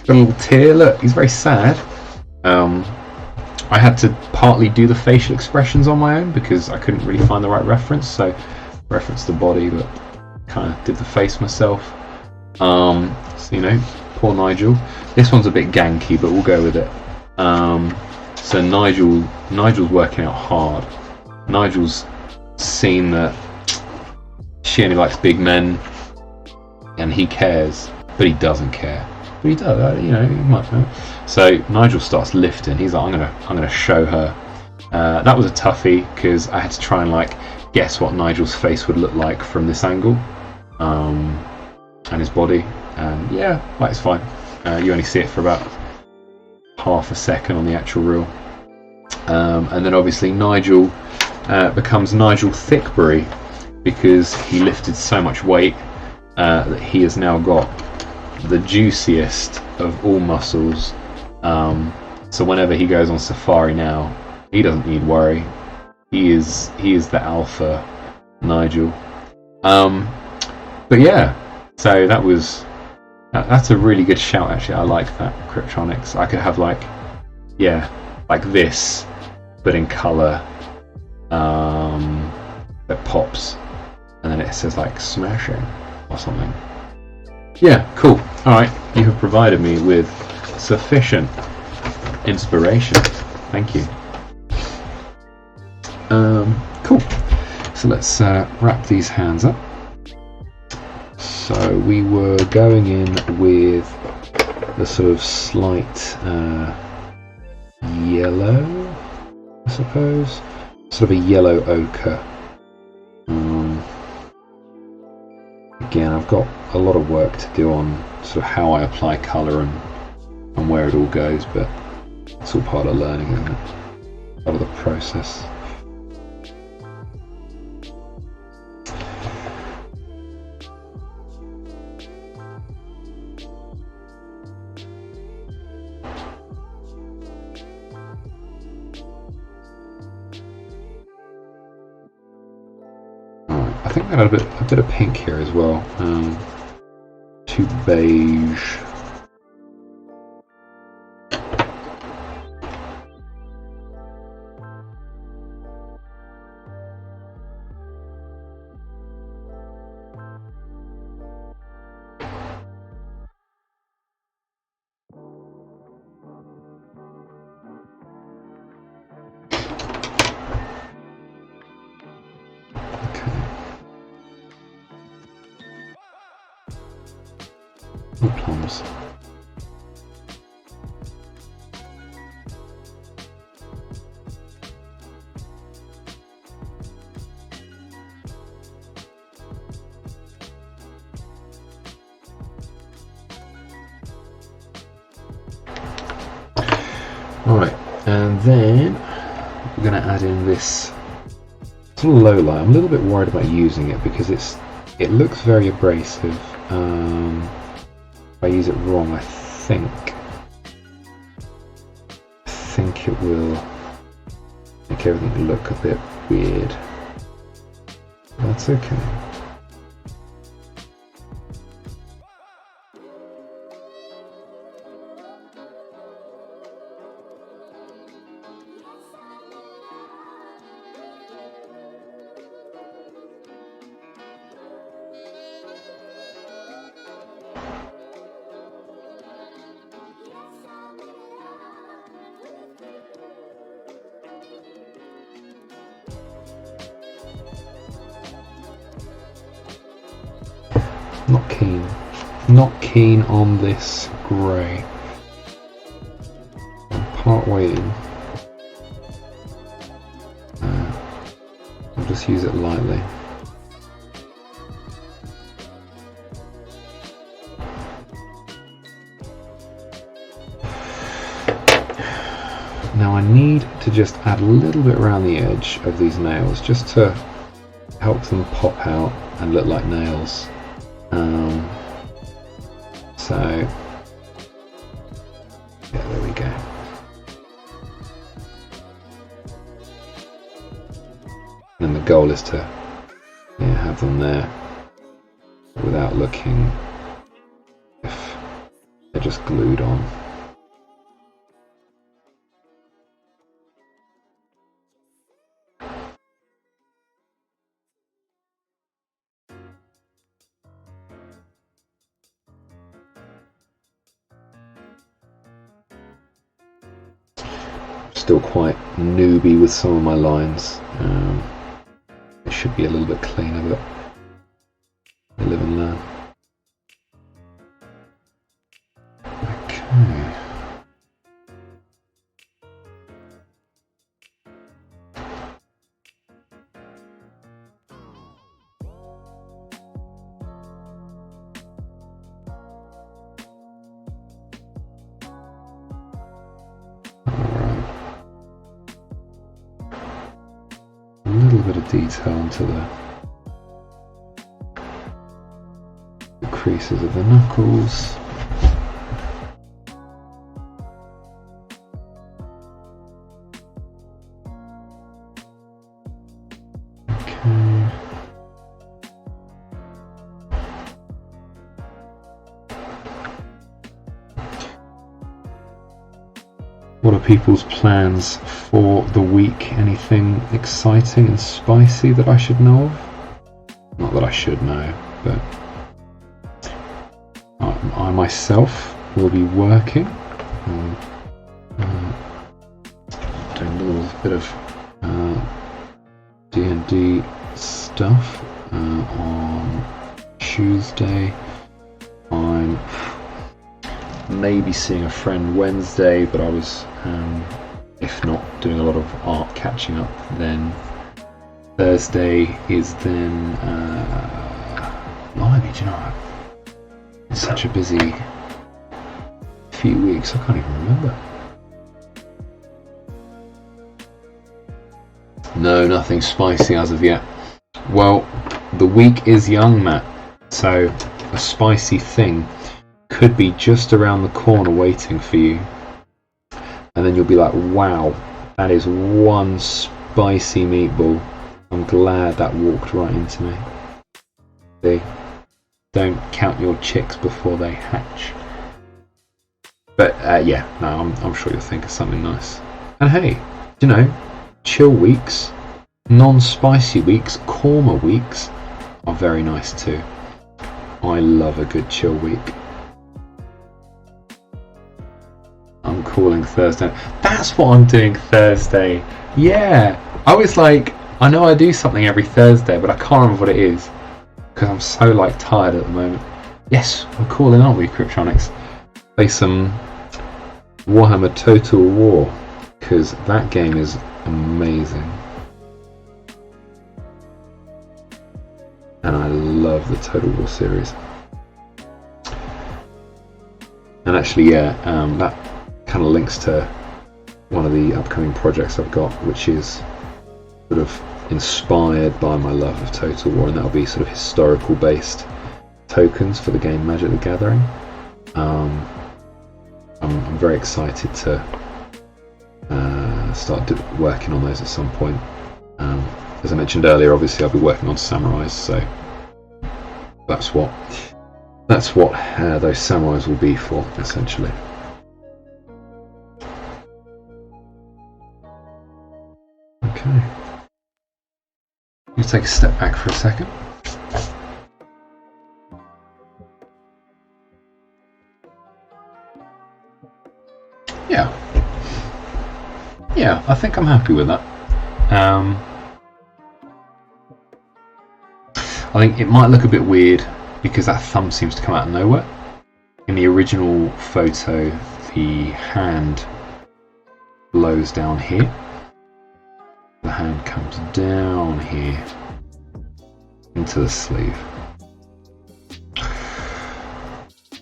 got a little tear. Look, he's very sad. I had to partly do the facial expressions on my own because I couldn't really find the right reference. So referenced the body, but kind of did the face myself. So you know, poor Nigel. This one's a bit ganky, but we'll go with it. So Nigel's working out hard. Nigel's seen that she only likes big men, and he cares, but he doesn't care. But he does, you know, he might know. So Nigel starts lifting. He's like, I'm gonna show her. That was a toughie because I had to try and like guess what Nigel's face would look like from this angle. and his body, and yeah, it's fine. You only see it for about half a second on the actual reel, and then obviously Nigel becomes Nigel Thickbury because he lifted so much weight that he has now got the juiciest of all muscles. So whenever he goes on safari now, he doesn't need worry. He is the alpha Nigel. But yeah, so that's a really good shout actually. I like that, Cryptronics. I could have like this, but in colour, that pops, and then it says like smashing or something. Yeah, cool. Alright, you have provided me with sufficient inspiration. Thank you. Cool. So let's wrap these hands up. So we were going in with the sort of slight yellow, I suppose, sort of a yellow ochre. Again, I've got a lot of work to do on sort of how I apply colour and where it all goes, but it's all part of learning, isn't it? Part of the process. I think I got a bit of pink here as well. To beige. Plums. Alright, and then we're going to add in this sort of low light. I'm a little bit worried about using it because it looks very abrasive. If I use it wrong, I think it will make everything look a bit weird. That's okay. Not keen on this grey. Part way in. I'll just use it lightly. Now I need to just add a little bit around the edge of these nails just to help them pop out and look like nails. So, yeah, there we go. And the goal is to have them there without looking if they're just glued on. Still quite newbie with some of my lines. It should be a little bit cleaner, but I live and learn. Okay. bit of detail into the creases of the knuckles. Okay. What are people's plans for the week? Anything exciting and spicy that I should know of? Not that I should know, but I myself will be working on doing a little bit of D&D stuff on Tuesday. I'm maybe seeing a friend Wednesday, but I was, if not doing a lot of art catching up, then Thursday is then, blimey, do you know, it's such a busy few weeks, I can't even remember. No, nothing spicy as of yet. Well, the week is young, Matt, so a spicy thing could be just around the corner waiting for you, and then you'll be like, wow, that is one spicy meatball. I'm glad that walked right into me. See, don't count your chicks before they hatch. But yeah, no, I'm sure you'll think of something nice. And hey, you know, chill weeks, non-spicy weeks, korma weeks are very nice too. I love a good chill week. I'm calling Thursday. That's what I'm doing Thursday. Yeah, I was like, I know I do something every Thursday, but I can't remember what it is because I'm so like tired at the moment. Yes, we're calling, aren't we, Cryptronics? Play some Warhammer Total War because that game is amazing, and I love the Total War series. And actually, yeah, that kind of links to one of the upcoming projects I've got, which is sort of inspired by my love of Total War, and that'll be sort of historical based tokens for the game Magic the Gathering. I'm very excited to start working on those at some point. As I mentioned earlier, obviously I'll be working on samurais, so that's what those samurais will be for, essentially. Okay. You take a step back for a second. Yeah, I think I'm happy with that. I think it might look a bit weird because that thumb seems to come out of nowhere. In the original photo, the hand blows down here. The hand comes down here into the sleeve.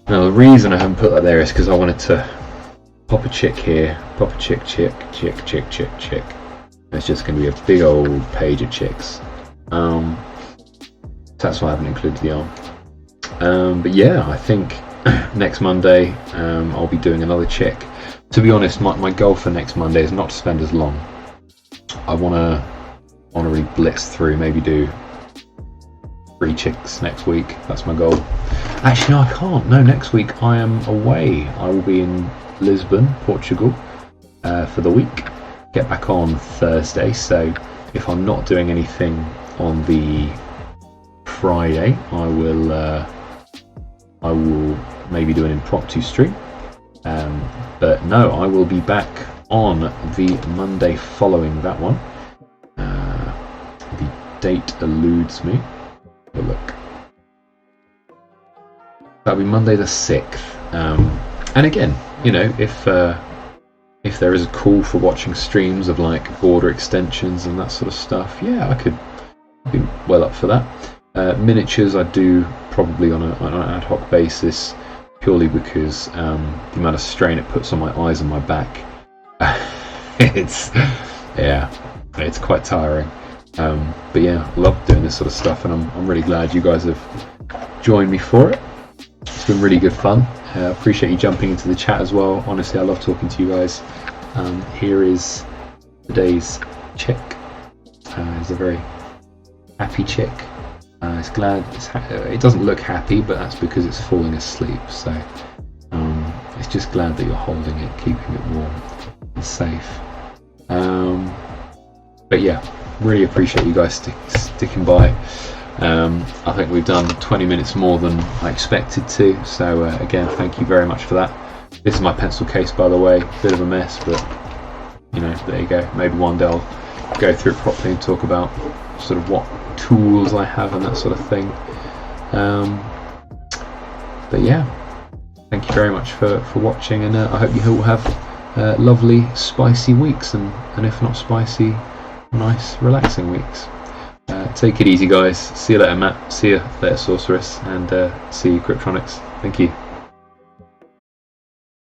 Now the reason I haven't put that there is because I wanted to pop a chick here, pop a chick. It's just going to be a big old page of chicks. That's why I haven't included the arm. But yeah, I think next Monday I'll be doing another chick. To be honest, my goal for next Monday is not to spend as long. I want to really blitz through, maybe do 3 chicks next week. That's my goal. Actually, no, I can't. No, next week I am away. I will be in Lisbon, Portugal, for the week. Get back on Thursday, so if I'm not doing anything on the Friday, I will maybe do an impromptu stream. But no, I will be back on the Monday following that one. The date eludes me. Have a look. That'll be Monday the 6th. And again, you know, if there is a call for watching streams of like border extensions and that sort of stuff, yeah, I could be well up for that. Miniatures I do probably on an ad hoc basis, purely because the amount of strain it puts on my eyes and my back. It's quite tiring. But yeah, I love doing this sort of stuff, and I'm really glad you guys have joined me for it. It's been really good fun. Appreciate you jumping into the chat as well. Honestly, I love talking to you guys. Here is today's chick. It's a very happy chick. It's glad. It doesn't look happy, but that's because it's falling asleep. So it's just glad that you're holding it, keeping it warm and safe. But yeah, really appreciate you guys sticking by. I think we've done 20 minutes more than I expected to. So again, thank you very much for that. This is my pencil case, by the way. Bit of a mess, but you know, there you go. Maybe one day I'll go through it properly and talk about sort of what tools I have and that sort of thing. But yeah, thank you very much for watching, and I hope you all have lovely spicy weeks, and if not spicy, nice relaxing weeks. Take it easy, guys. See you later, Matt. See you later, Sorceress, and see you, Cryptronics. Thank you.